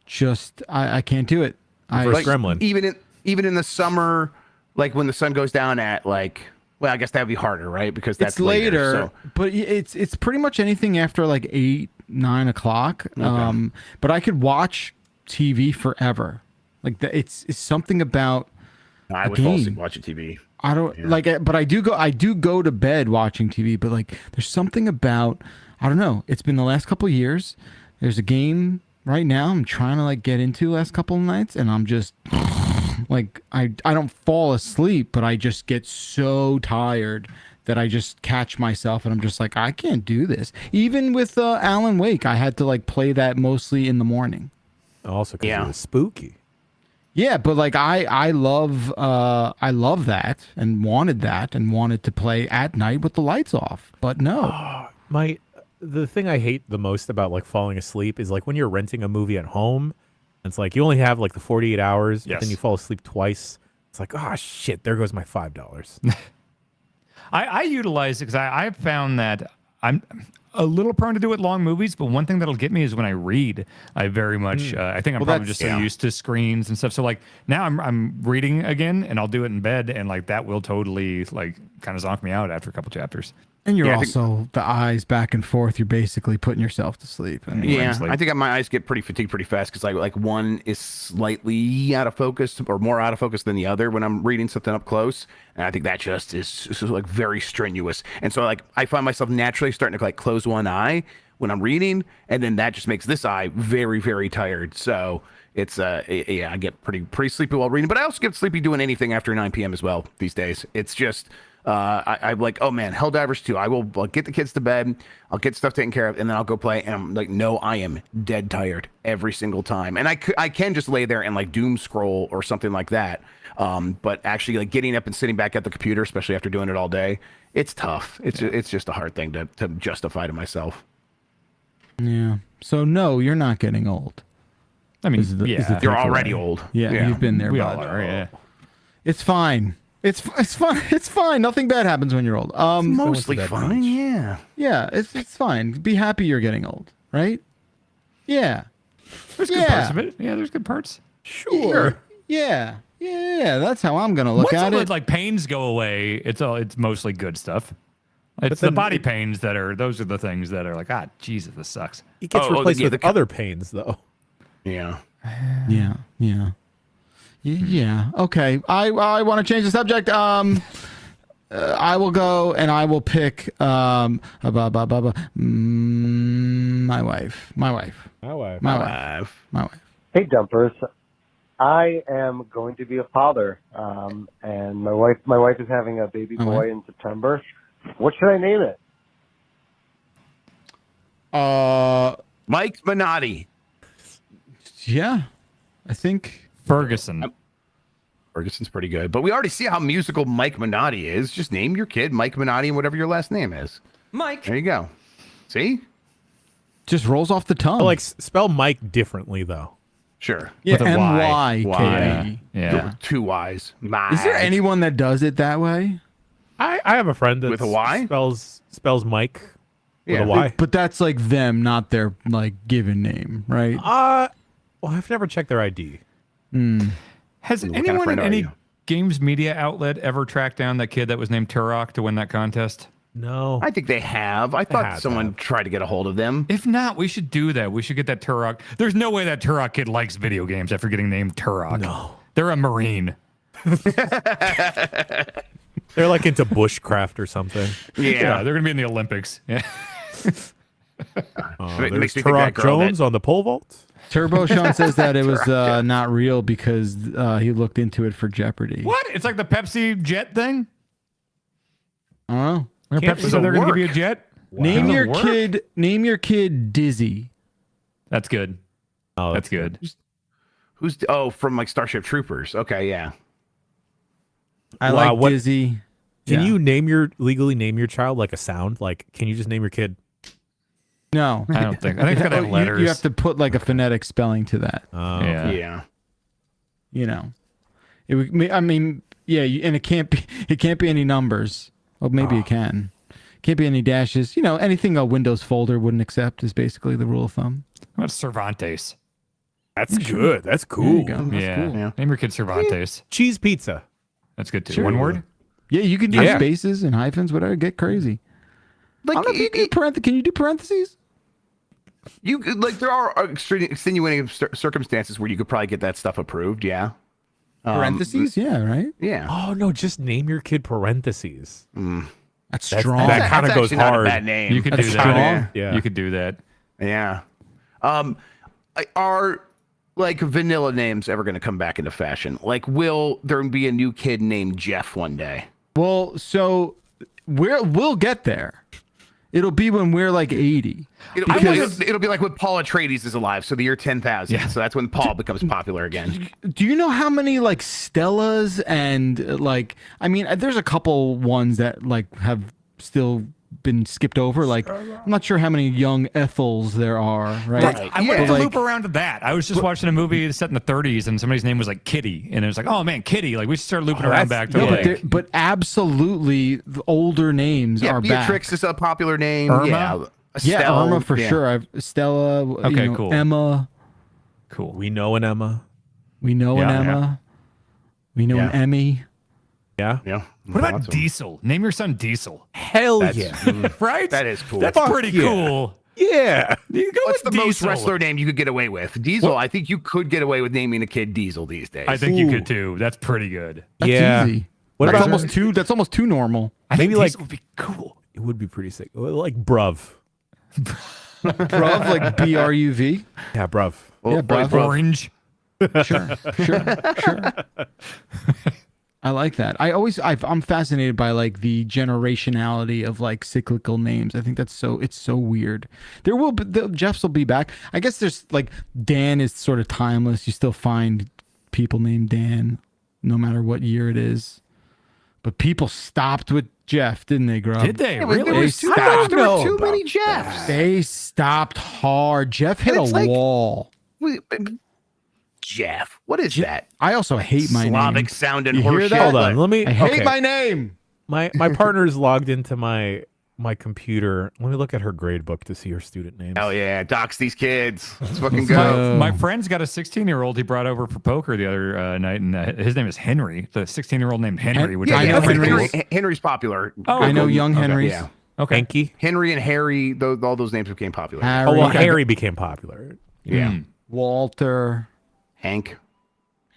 can't do it. First Gremlin. Even in the summer, like when the sun goes down at I guess that'd be harder, right? Because that's it's later, so. but it's pretty much anything after 8, 9 o'clock. Okay. But I could watch TV forever. It's something about. I would fall asleep watching TV. I don't but I do go to bed watching TV. But there's something about, I don't know. It's been the last couple of years. There's a game right now I'm trying to get into last couple of nights, and I'm just. I don't fall asleep, but I just get so tired that I just catch myself and I'm just I can't do this. Even with Alan Wake, I had to play that mostly in the morning. Also because it was spooky. Yeah, but I love that and wanted to play at night with the lights off. But no. The thing I hate the most about falling asleep is when you're renting a movie at home. It's you only have the 48 hours, but then you fall asleep twice. It's oh shit, there goes my $5. I utilize it because I've found that I'm a little prone to do it long movies, but one thing that'll get me is when I read. I very much, I think I'm probably just so used to screens and stuff. So now I'm reading again, and I'll do it in bed, and that will totally kind of zonk me out after a couple chapters. And you're also the eyes back and forth. You're basically putting yourself to sleep. I think my eyes get pretty fatigued pretty fast because one is slightly out of focus or more out of focus than the other when I'm reading something up close, and I think that just is very strenuous. And so I find myself naturally starting to close one eye when I'm reading, and then that just makes this eye very, very tired. So it's I get pretty sleepy while reading, but I also get sleepy doing anything after 9 p.m. as well these days. It's just. I'm like, oh man, Helldivers 2. I'll get the kids to bed. I'll get stuff taken care of, and then I'll go play. And I'm like, no, I am dead tired every single time. And I can just lay there and like doom scroll or something like that. But actually, like getting up and sitting back at the computer, especially after doing it all day, it's tough. It's just a hard thing to justify to myself. Yeah. So no, you're not getting old. I mean, is the You're already old. Yeah, you've been there. We bud. all are. Yeah. It's fine. It's fine. It's fine. Nothing bad happens when you're old. Mostly fine. Yeah. Yeah, it's fine. Be happy you're getting old, right? Yeah. There's good parts of it. Yeah, there's good parts. Sure. Yeah. That's how I'm gonna look Once at all it. the like pains go away, it's mostly good stuff. It's the body pains those are the things that are like, Jesus, this sucks. It gets replaced with other pains, though. Yeah. Yeah. Okay. I want to change the subject. I will go and I will pick my wife. Hey, Dumpers. I am going to be a father, and my wife is having a baby boy in September. What should I name it? Mike Minotti. Yeah, I think Ferguson. Ferguson's pretty good, but we already see how musical Mike Minotti is. Just name your kid Mike Minotti and whatever your last name is. Mike. There you go. See? just rolls off the tongue. But like spell Mike differently though. Sure. Yeah, With a Y. M-Y-K-E. Yeah. Two Y's. Mike. Is there anyone that does it that way? I have a friend that With a Y? spells Mike with Yeah. a Y. But that's like them, not their like given name, right? Well, I've never checked their ID. Has What kind of anyone friend in are any you? games media outlet ever tracked down that kid that was named Turok to win that contest? No. I think they have. I had thought to someone have. tried to get a hold of them. If not, we should do that. We should get that Turok. There's no way that Turok kid likes video games after getting named Turok. No. They're a Marine. They're like into bushcraft or something. Yeah, they're going to be in the Olympics. Yeah. It There's makes me think that Turok girl Jones on the pole vault. Turbo Sean says that it was not real because he looked into it for Jeopardy. What? It's like the Pepsi jet thing? I don't know. Pepsi said they're going to give you a jet? Name Doesn't your work? kid. Name your kid Dizzy. That's good. Oh, That's good. Who's from like Starship Troopers? Okay, yeah. I Wow, like what- Dizzy. Can Yeah. you legally name your child like a sound? Like, can you just name your kid? No. I don't think. I think it's got to have letters. You have to put like a phonetic spelling to that. Yeah. Yeah. You know. It would. I mean, yeah, and it can't be. It can't be any numbers. Well, maybe it can. Can't be any dashes. You know, anything a Windows folder wouldn't accept is basically the rule of thumb. How about Cervantes? That's good. That's There cool. you go. That's Yeah. cool. Yeah. Name your kid Cervantes. Cheese pizza. That's good too. Sure. One word? Yeah, you can do Yeah. spaces and hyphens, whatever. Get crazy. Like I don't know if you can do Can you do parentheses? you like there are extenuating circumstances where you could probably get that stuff approved. Yeah. Parentheses? Yeah, right. Yeah. Oh no, just name your kid parentheses. That's That's- strong. that kind of That's goes actually not a hard. bad name. You could do That's that. strong. Yeah. You could do that. Yeah. Are like vanilla names ever going to come back into fashion? Like, will there be a new kid named Jeff one day? Well, so we'll get there. It'll be when we're like 80. It'll be like when Paul Atreides is alive, so the year 10,000. Yeah. So that's when Paul becomes popular again. Do you know how many like Stellas and like I mean, there's a couple ones that like have still been skipped over. Like I'm not sure how many young Ethels there are, right? Right. I went But, to like, loop around to that. I was just watching a movie set in the 30s, and somebody's name was like Kitty, and it was like, oh man, Kitty. Like we should start looping around back to No, like but absolutely the older names Yeah, are Beatrix back. is a popular name. Irma? Yeah. Yeah, Estelle, Irma for yeah. sure. Stella. Okay, cool. Emma. cool. We know an Emma. We know Yeah, an Emma. We know an Yeah. Emmy. Yeah. Yeah. What about Awesome. Diesel? Name your son Diesel. Hell That's- yeah. Right? That is cool. That's Fuck pretty yeah. cool. Yeah. You go What's the with most Diesel. wrestler name you could get away with? Diesel. I think you could get away with naming a kid Diesel these days. I think you Ooh. could too. That's pretty good. That's Yeah. easy. What That's about almost too. That's almost too normal. I think Maybe like- Diesel would be cool. It would be pretty sick. Like bruv. Bruv, like BRUV. Yeah, bruv. Yeah, bruv. Orange. Sure. I like that. I'm fascinated by like the generationality of like cyclical names. I think it's so weird. Jeffs will be back. I guess there's like Dan is sort of timeless. You still find people named Dan, no matter what year it is. But people stopped with Jeff, didn't they, Grub? Did they? Yeah, Really? there was too many Jeffs. They stopped hard. Jeff hit a wall. Jeff, what is that? I also hate my name. Slavic sounding You hear horseshit. that? Hold on, let me. I hate okay. my name. My partner is logged into my computer. Let me look at her grade book to see her student names. Hell yeah, dox these kids. Let's fucking go. My friend's got a 16-year-old he brought over for poker the other night, and his name is Henry. The 16-year-old named Henry. Which Yeah, I yeah, know Henry's popular. Oh, I know cool. young Henrys. Yeah. Okay. Hanky. Henry and Harry, all those names became popular. Harry, Oh well, Harry became popular. Yeah. Walter, Hank.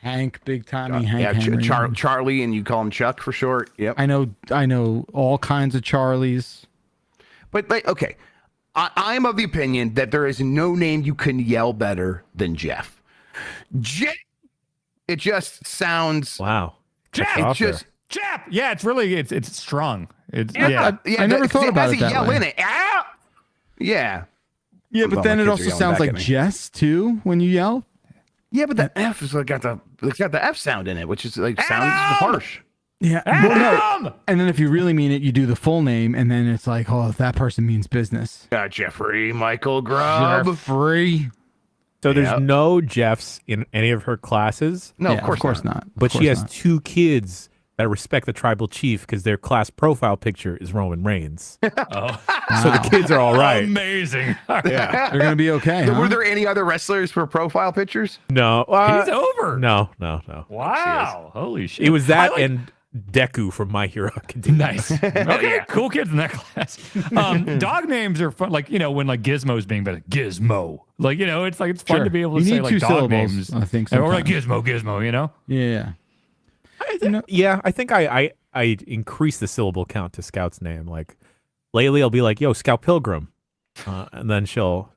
Hank, big timey Hank. Yeah, Henry. Charlie, and you call him Chuck for short. Yep. I know all kinds of Charlies. But like, okay, I'm of the opinion that there is no name you can yell better than Jeff. It just sounds. Wow. Jeff. That's It off just. Jeff. Yeah, it's really it's strong. It's Yeah, I never thought about it that yell way. in it. Ah! Yeah. Yeah, but Well, then my it kids are also yelling sounds back like at me. Jess too when you yell. Yeah, but the F is got the F sound in it, which is like sounds harsh. Yeah. Well, no. And then if you really mean it, you do the full name, and then it's like, oh, that person means business. Jeffrey Michael Grubb. Jeffrey. So there's Yep. no Jeffs in any of her classes, No, Yeah, of course not. but Of she course has not. 2 kids that respect the tribal chief because their class profile picture is Roman Reigns. Oh. So the kids are all right. Amazing. Yeah. They're gonna be okay. Huh? Were there any other wrestlers for profile pictures? No. He's over. No. Wow. Holy shit. It was that I like- and Deku from My Hero Academia. Nice. Okay, cool kids in that class. Dog names are fun. Like, when like Gizmo's being better. Gizmo. Like, it's like it's fun Sure. to be able to You say need like 2 dog syllables, names. I think. Or like sometimes. Gizmo, Yeah. Yeah, I think I increase the syllable count to Scout's name. Like lately, I'll be like, "Yo, Scout Pilgrim," and then she'll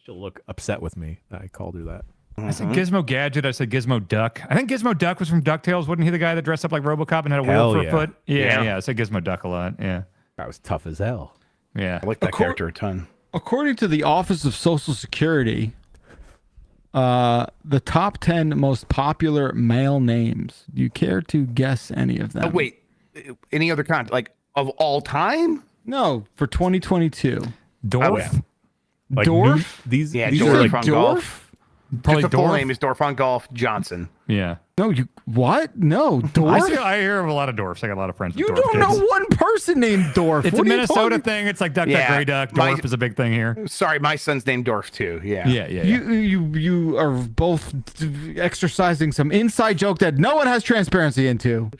look upset with me that I called her that. I said Gizmo Gadget. I said Gizmo Duck. I think Gizmo Duck was from DuckTales. Wasn't he the guy that dressed up like RoboCop and had a wheel Hell for yeah. a foot? Yeah. Yeah. I said Gizmo Duck a lot. Yeah. That was tough as hell. Yeah. I like that character a ton. According to the Office of Social Security, the top 10 most popular male names. Do you care to guess any of them? Oh, wait, any other content like of all time? No, for 2022. Dorf. Oh, yeah. Like Dorf? These Yeah, these Dorf are like on Dorf? golf. Probably Just the full Dorf. name is Dorf on Golf Johnson. Yeah. No, you what? No, Dorf. I hear of a lot of Dorfs. I got a lot of friends with You Dorf don't kids. know one person named Dorf. It's What a are you Minnesota talking- thing. It's like Duck, Yeah, Duck, Gray Duck. my- Dorf is a big thing here. Sorry, my son's named Dorf too. Yeah. Yeah. You are both exercising some inside joke that no one has transparency into.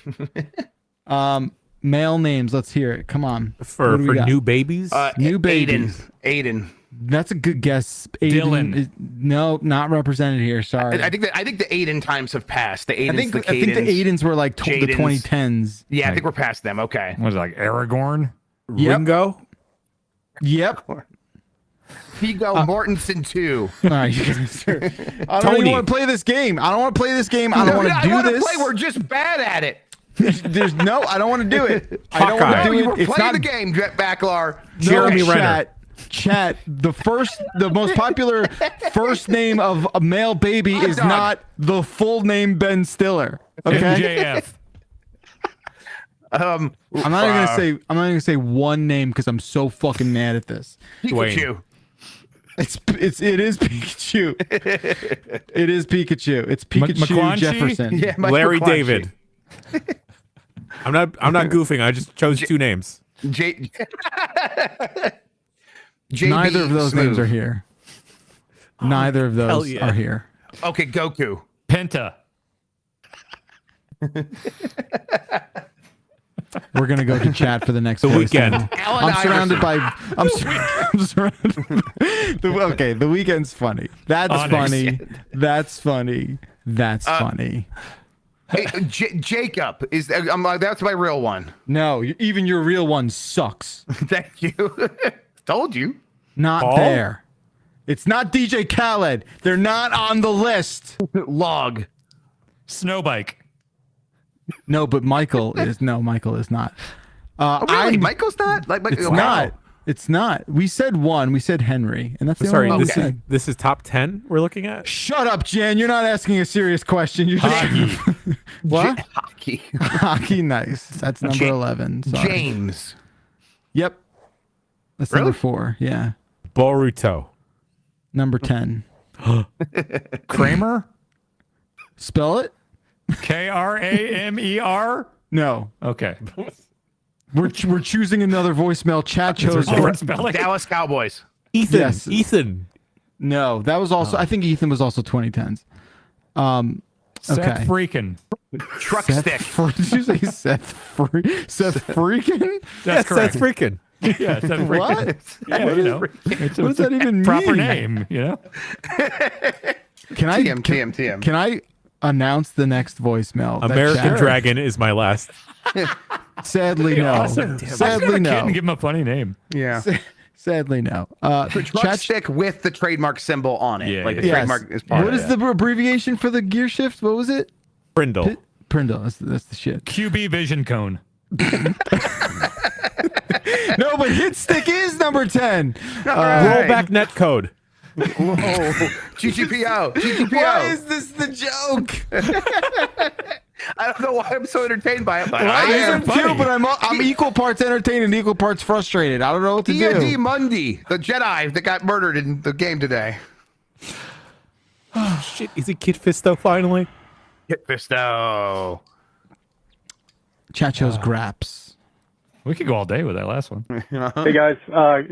Male names. Let's hear it. Come on. for What do we got? new babies. New babies. Aiden. That's a good guess. Dylan. No, not represented here. Sorry. I think the Aiden times have passed. The Aidens, I think the the Aidens were like the Jadens. 2010s. Yeah, I think we're past them. Okay. Was it like Aragorn? Yep. Ringo. Yep. Vigo Mortensen too. All right, you guys are- I don't Tony. even want to play this game. I don't want to play this game. I don't want to do wanna this. Play. We're just bad at it. There's no. I don't want to do it. I don't want Hawkeye. to do You it. were It's playing not the game, Backlar. Jeremy no, Renner. Chat. The most popular first name of a male baby Hot is dog. not the full name Ben Stiller. Okay. MJF. I'm not even gonna say one name because I'm so fucking mad at this. Pikachu. It is Pikachu. It is Pikachu. It's Pikachu McClunchy? Jefferson. Yeah, Mike Larry McClunchy. David. I'm not goofing. I just chose 2 names. JB Neither of those names Smooth. are here. Neither of hell those yeah. are here. Okay, Goku. Penta. We're gonna go to chat for the next The voice Weeknd. now. Allen I'm surrounded Iverson. by. I'm surrounded. Okay, the weekend's funny. That's Onyx. funny. That's funny. That's funny. Hey, Jacob is. That's my real one. No, even your real one sucks. Thank you. Told you. Not Paul? there. It's not DJ Khaled. They're not on the list. Log. Snowbike. No, but Michael is not. Oh, really? Michael's not? It's not. It's not. We said one. We said Henry, and that's the Sorry, only one we said. this is top 10 we're looking at? Shut up, Jan. You're not asking a serious question. You're just what? Hockey. Hockey, nice. That's number 11. Sorry. James. Yep. That's Really? number 4. Yeah. Boruto. Number 10. Kramer? Spell it? Kramer? No. Okay. We're choosing another voicemail. Chat chose. Different spelling? Dallas Cowboys. Ethan. Yes. Ethan. No, that was also. I think Ethan was also 2010s. Seth Okay. Freakin. Truck Seth, stick. Did you say Seth Freakin? That's correct. That's freaking. Yeah, Seth Freakin. What? Yeah, What you is- know. It's what does that even proper mean? name, you know? Can I TM. Can I announce the next voicemail? that American chat- Dragon is my last. Sadly, no. Awesome. Sadly, Kid no. and give him a funny name. Yeah. Sadly, no. Truck Chat- stick with the trademark symbol on it. Yeah, like the yeah. trademark is part What of is it. the abbreviation for the gear shift? What was it? Brindle. Prindle. That's the shit. QB Vision Cone. No, but hit stick is number 10. Rollback net code. Whoa. GGPO. GGPO. Why is this the joke? I don't know why I'm so entertained by it. But I I am am too, but I'm equal parts entertained and equal parts frustrated. I don't know what to D&D do. Mundi, the Jedi that got murdered in the game today. Shit, is it Kid Fisto finally? Hit Fisto. Chat shows graps. We could go all day with that last one. Hey guys,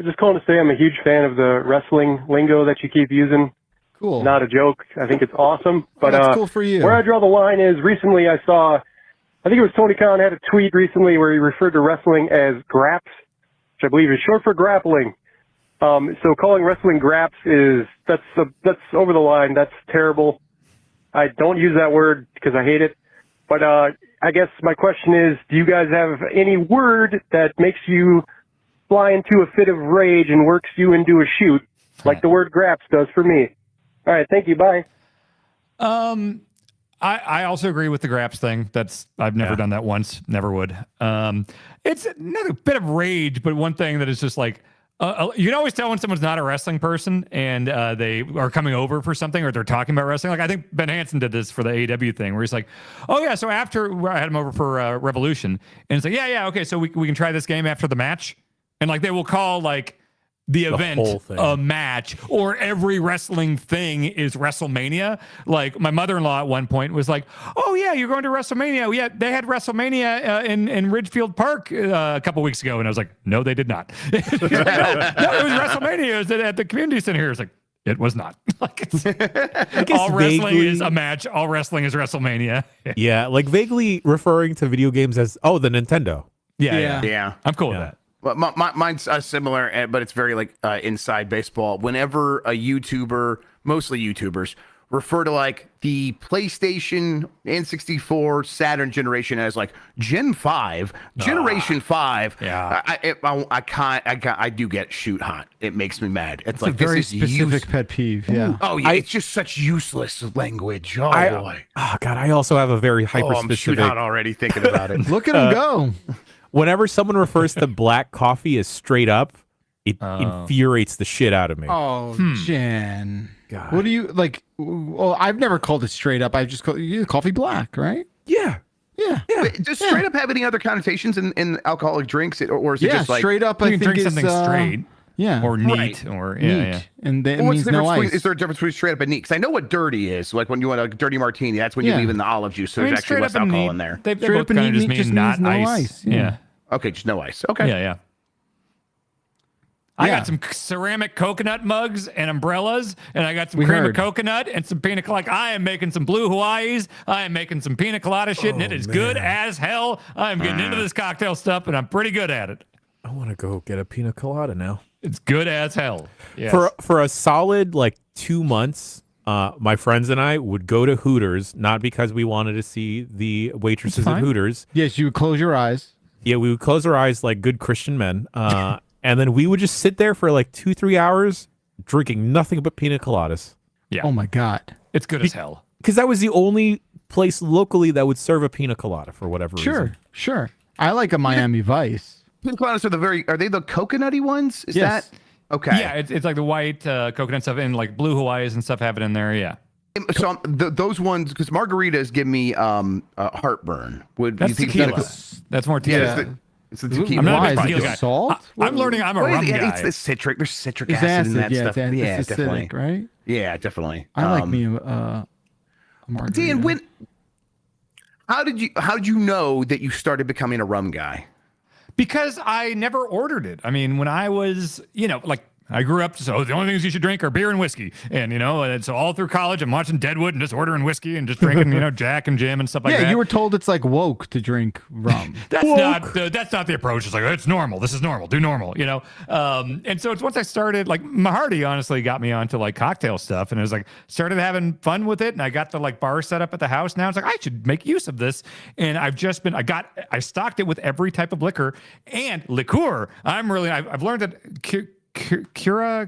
just calling to say I'm a huge fan of the wrestling lingo that you keep using. Cool. Not a joke. I think it's awesome. But that's cool for you. Where I draw the line is recently I saw, I think it was Tony Khan had a tweet recently where he referred to wrestling as graps, which I believe is short for grappling. So calling wrestling graps that's over the line. That's terrible. I don't use that word because I hate it. But I guess my question is, do you guys have any word that makes you fly into a fit of rage and works you into a shoot, like the word graps does for me? All right, thank you. Bye. I also agree with the graps thing. I've never done that once. Never would. It's not a bit of rage, but one thing that is just like, you can always tell when someone's not a wrestling person and they are coming over for something or they're talking about wrestling. Like I think Ben Hansen did this for the AEW thing where he's like, oh yeah, so after I had him over for Revolution and it's like, yeah, okay, so we can try this game after the match. And like they will call like the event whole thing. a match, or every wrestling thing is WrestleMania. Like my mother-in-law at one point was like, oh yeah, you're going to WrestleMania. Yeah, they had WrestleMania in Ridgefield Park a couple weeks ago. And I was like, no, they did not. She's like, no, it was WrestleMania. It was at the community center here. It's like, it was not. Like all wrestling is a match. All wrestling is WrestleMania. Yeah, like vaguely referring to video games as, the Nintendo. Yeah. I'm cool with that. Well, mine's similar, but it's very like inside baseball. Whenever a YouTuber, mostly YouTubers, refer to like the PlayStation, N64, Saturn generation as like Gen 5, Generation 5. Yeah. I do get shoot hot. It makes me mad. It's like a very this is specific pet peeve. Yeah. Oh yeah, it's just such useless language. Oh boy. Oh God, I also have a very hyper I'm shoot specific. hot already thinking about it. Look at him go. Whenever someone refers to black coffee as straight up, it infuriates the shit out of me. Oh, Jan. God. What do you like? Well, I've never called it straight up. I just call it coffee black, right? Yeah. Yeah. Wait, does straight up have any other connotations in alcoholic drinks, or is it Yeah, just like straight up. You I can think drink is, something straight Yeah. or neat Right. or neat, and that Well, what's means the no difference between, ice. is there a difference between straight up and neat? Because I know what dirty is. Like when you want a dirty martini, that's when you Yeah. leave in the olive juice, so I mean, there's actually straight less up and alcohol neat, in there. They Straight both up and kind of just neat just mean not means no ice. ice, yeah. Okay, just no ice. Okay. Yeah. I Yeah. got some ceramic coconut mugs and umbrellas, and I got some We cream heard. of coconut and some pina colada. I am making some blue Hawaiis. I am making some pina colada shit, and it is good as hell. I am getting into this cocktail stuff, and I'm pretty good at it. I want to go get a pina colada now. It's good as hell. Yes. For a solid like 2 months, my friends and I would go to Hooters, not because we wanted to see the waitresses at fine. Hooters. Yes, you would close your eyes. Yeah, we would close our eyes like good Christian men. And then we would just sit there for like 2-3 hours drinking nothing but pina coladas. Yeah. Oh my God. It's good as hell. Because that was the only place locally that would serve a pina colada for whatever reason. Sure. I like a Miami Vice. Pina coladas are they the coconutty ones? Is Yes. that okay? Yeah, it's like the white coconut stuff and like blue Hawaii's and stuff have it in there. Yeah. So those ones, because margaritas give me heartburn. That's tequila. That's more tequila. Yeah, it's the tequila. I'm not a Why? big Is it tequila guy. salt? I'm learning I'm a Well, rum guy. it's the citric. There's citric It's acid in acid. that Yeah, stuff. it's Definitely. acidic, right? Yeah, definitely. I like me a margarita. Dan, how did you know that you started becoming a rum guy? Because I never ordered it. I mean, when I was, like I grew up, so the only things you should drink are beer and whiskey. And so all through college, I'm watching Deadwood and just ordering whiskey and just drinking, Jack and Jim and stuff like that. Yeah, you were told it's like woke to drink rum. That's not the approach. It's like, it's normal. This is normal. Do normal, And so it's once I started, like Mahardy honestly got me onto like cocktail stuff, and it was like started having fun with it, and I got the like bar set up at the house. Now it's like I should make use of this, and I stocked it with every type of liquor and liqueur. I've learned that. Curacao,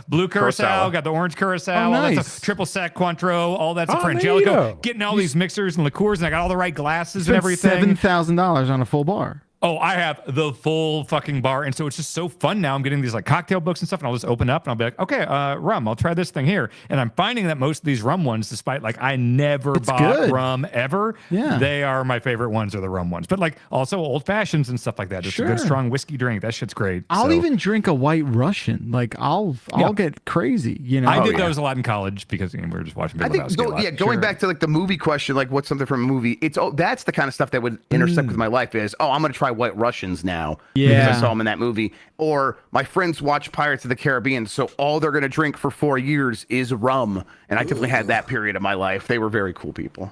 blue curacao, got the orange curacao, Oh, all that nice. stuff, triple sec, Cointreau, all that stuff, Oh, there you Frangelico, go. getting all these mixers and liqueurs, and I got all the right glasses and Spent everything. $7,000 on a full bar. Oh, I have the full fucking bar. And so it's just so fun now. I'm getting these like cocktail books and stuff, and I'll just open up and I'll be like, okay, rum, I'll try this thing here. And I'm finding that most of these rum ones, despite like I never bought good. rum ever, Yeah. they are my favorite ones are the rum ones. But like also old fashions and stuff like that. Just a good Sure. strong whiskey drink. That shit's great. I'll So- even drink a White Russian. Like I'll get crazy. I did those a lot in college because we were just watching Big I think Lebowski a lot. going back to like the movie question, like what's something from a movie? That's the kind of stuff that would intersect with my life. Is I'm going to try White Russians now because I saw them in that movie. Or my friends watch Pirates of the Caribbean, so all they're going to drink for 4 years is rum. And I definitely had that period of my life. They were very cool people.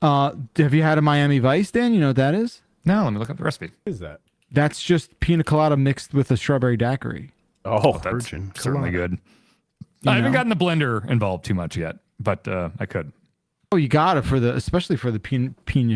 Have you had a Miami Vice, Dan? You know what that is? No, let me look up the recipe. What is that? That's just pina colada mixed with a strawberry daiquiri. Oh, That's certainly good. I haven't gotten the blender involved too much yet, but I could. Oh, you got it especially for the pina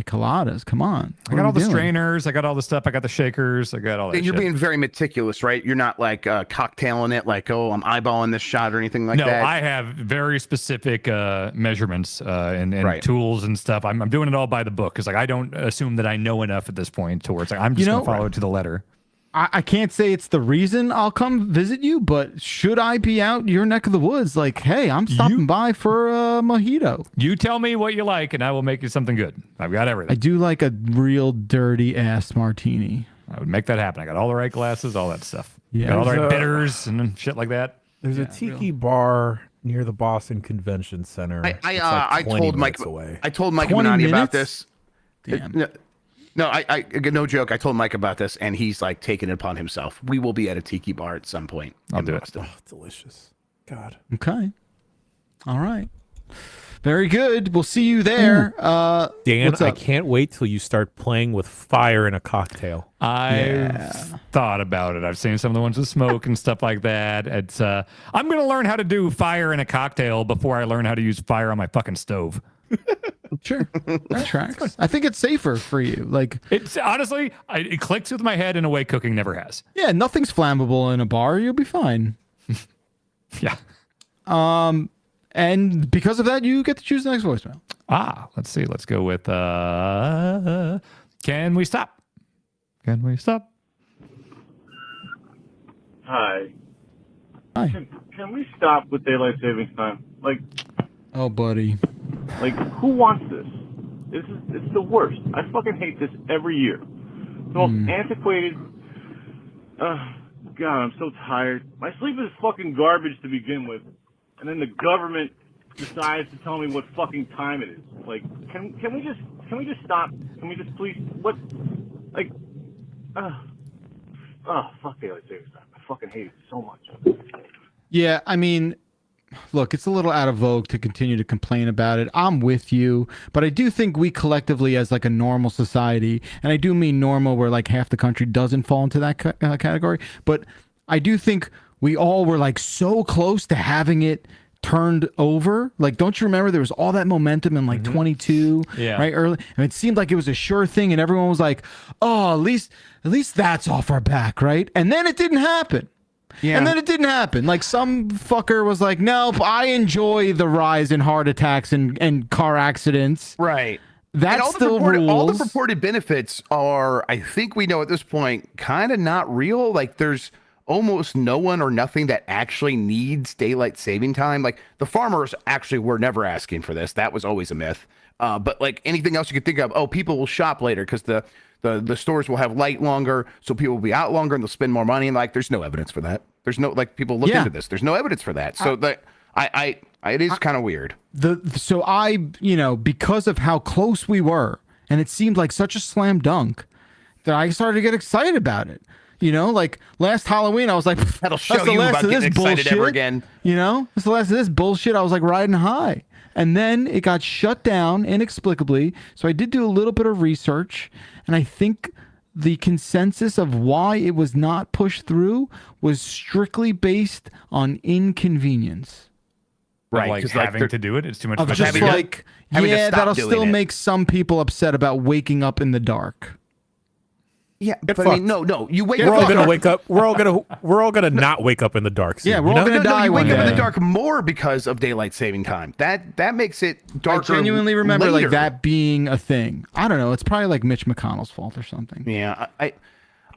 coladas. Come on. I got all the strainers. I got all the stuff. I got the shakers. I got all that And you're shit. being very meticulous, right? You're not like cocktailing it, like, oh, I'm eyeballing this shot or anything like that. No, I have very specific measurements and Right. tools and stuff. I'm doing it all by the book because like I don't assume that I know enough at this point to where it's like I'm just gonna follow it to the letter. I can't say it's the reason I'll come visit you, but should I be out your neck of the woods, like, hey, I'm stopping by for a mojito. You tell me what you like, and I will make you something good. I've got everything. I do like a real dirty ass martini. I would make that happen. I got all the right glasses, all that stuff. Yeah. Got all the right There's a- bitters and shit like that. There's a tiki bar near the Boston Convention Center. It's like I 20 told Mike minutes away. I told Mike 20 Minati about minutes? this. Damn. No, I no joke. I told Mike about this, and he's like taking it upon himself. We will be at a tiki bar at some point. I'll in do it. Boston. Oh, delicious. God. Okay. All right. Very good. We'll see you there. Dan, what's I up? can't wait till you start playing with fire in a cocktail. I've thought about it. I've seen some of the ones with smoke and stuff like that. It's I'm gonna learn how to do fire in a cocktail before I learn how to use fire on my fucking stove. Sure. That tracks. I think it's safer for you. Like, It's honestly, it clicks with my head in a way cooking never has. yeah, nothing's flammable in a bar. You'll be fine. Yeah. And because of that, you get to choose the next voicemail. Let's see. Let's go with can we stop? Can we stop? Hi. Hi. Can we stop with daylight savings time? Oh, buddy. Who wants this? It's the worst. I fucking hate this every year. The most antiquated. God, I'm so tired. My sleep is fucking garbage to begin with, and then the government decides to tell me what fucking time it is. Like, can we just stop? Can we just please? What? Like, fuck daylight savings time. I fucking hate it so much. Yeah, I mean, look, it's a little out of vogue to continue to complain about it. I'm with you, but I do think we collectively, as like a normal society, and I do mean normal where like half the country doesn't fall into that category, but I do think we all were like so close to having it turned over. Like, don't you remember there was all that momentum in like 22, right? Early, and it seemed like it was a sure thing, and everyone was like, "Oh, at least that's off our back," right? And then it didn't happen. Yeah. And then it didn't happen. Like some fucker was like, nope, I enjoy the rise in heart attacks and car accidents. Right. That's all still all the rules. purported benefits are, I think we know at this point, kind of not real. Like there's almost no one or nothing that actually needs daylight saving time. Like the farmers actually were never asking for this. That was always a myth. But like anything else you could think of, people will shop later because the stores will have light longer, so people will be out longer and they'll spend more money. And like, there's no evidence for that. There's no, like, people look into this. There's no evidence for that. So that it is kind of weird. So I, because of how close we were, and it seemed like such a slam dunk, that I started to get excited about it. Like last Halloween, I was like, that'll show that's the you last about of this getting excited bullshit. ever again. That's the last of this bullshit. I was like riding high. And then it got shut down inexplicably. So I did do a little bit of research, and I think the consensus of why it was not pushed through was strictly based on inconvenience. Right, like having to do it. It's too much. Of of just having like, having to yeah, stop that'll doing still it. make some people upset about waking up in the dark. Yeah, Get but I mean, fucked. no, you wake We're all up. gonna wake up. We're all gonna not wake up in the dark. Soon, Yeah, we're all gonna No, die you one wake up in day. the dark more because of daylight saving time. That makes it darker. I genuinely remember later. like that being a thing. I don't know. It's probably like Mitch McConnell's fault or something. Yeah,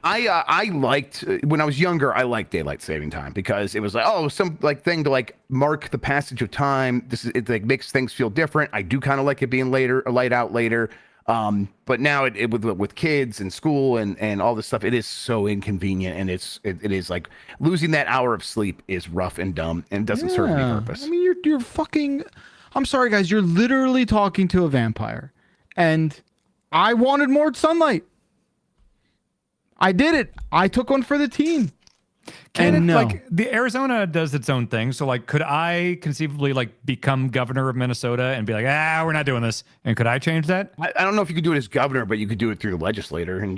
I liked when I was younger. I liked daylight saving time because it was like some like thing to like mark the passage of time. It like makes things feel different. I do kind of like it being light out later. But now it with kids and school and all this stuff, it is so inconvenient, and it is like losing that hour of sleep is rough and dumb and doesn't serve any purpose. I mean, you're fucking. I'm sorry, guys. You're literally talking to a vampire, and I wanted more sunlight. I did it. I took one for the team. Like the Arizona does its own thing. So like, could I conceivably like become governor of Minnesota and be like, we're not doing this? And could I change that? I don't know if you could do it as governor, but you could do it through the legislature, and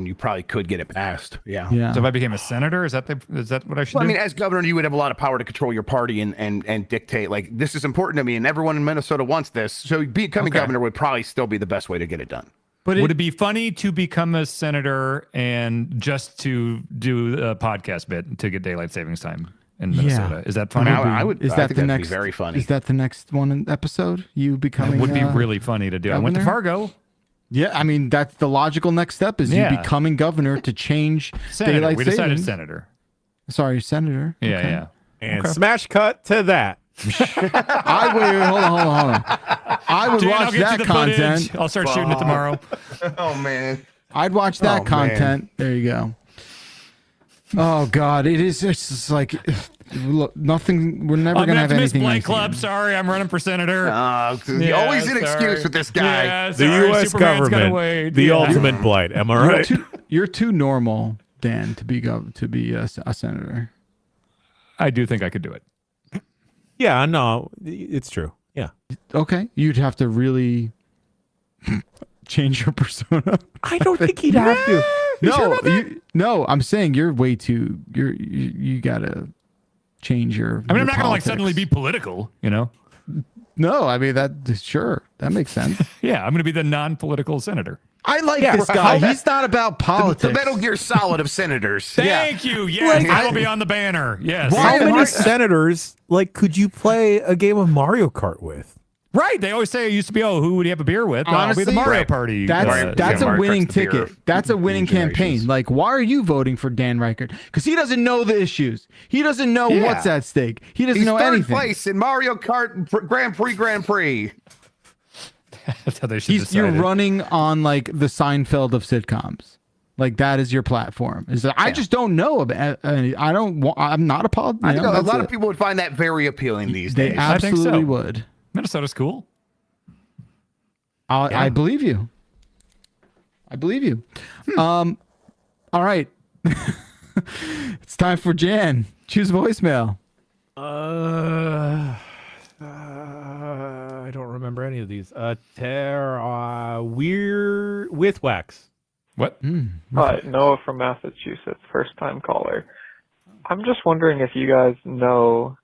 you probably could get it passed. Yeah. Yeah. So if I became a senator, is that what I should Well, I do? mean, as governor, you would have a lot of power to control your party and dictate, like, this is important to me, and everyone in Minnesota wants this. So becoming governor would probably still be the best way to get it done. But would it be funny to become a senator and just to do a podcast bit to get daylight savings time in Minnesota? Is that funny? I would. Is I that think the that'd next? Be very funny. Is that the next episode? You becoming? It would be really funny to do. I went to governor? Fargo. Yeah, I mean that's the logical next step is you becoming governor to change Senator. daylight We decided savings. senator. Sorry, senator. Yeah, Okay. yeah. And smash cut to that. Wait, hold on. I would Jan, I'll watch get you that the content. footage. I'll start shooting it tomorrow. Oh man. I'd watch that Oh, content. There you go. Oh God, it's just like look, nothing. We're never gonna have Miss anything. Blank nice Club. again. Sorry, I'm running for senator. Yeah, always an excuse with this guy. Yeah, The sorry, U.S. Superman's gotta government, wait. the Yeah. ultimate blight. Am I right? You're too normal, Dan, to be a senator. I do think I could do it. Yeah, no, it's true. Yeah. Okay, you'd have to really change your persona. I don't think he'd have to. No, I'm saying you're way too. You gotta change your. I mean, I'm your not gonna like politics. suddenly be political, you know? No, I mean that. Sure, that makes sense. Yeah, I'm gonna be the non-political senator. I like this guy. He's not about The politics. Metal Gear Solid of senators. Thank you. Yes, that'll be on the banner. Yes. How many senators could you play a game of Mario Kart with? Right. They always say it used to be, who would you have a beer with? I'll be the Honestly, Mario Party. That's a Mario winning Kart's the beer ticket. That's a winning campaign. generations. Like, why are you voting for Dan Reichert? Because he doesn't know the issues. He doesn't know what's at stake. He doesn't He's know third anything. place in Mario Kart Grand Prix. That's how they should decide You're it. running on like the Seinfeld of sitcoms. Like that is your platform. Is that I just don't know about. I don't. I'm not a politician. I know a lot of people would find that very appealing these They days. I think so. absolutely would. Minnesota's cool. I believe you. I believe you. All right. It's time for Jan. Choose voicemail. I don't remember any of these. We're with wax. What? Hi, Noah from Massachusetts, first time caller. I'm just wondering if you guys know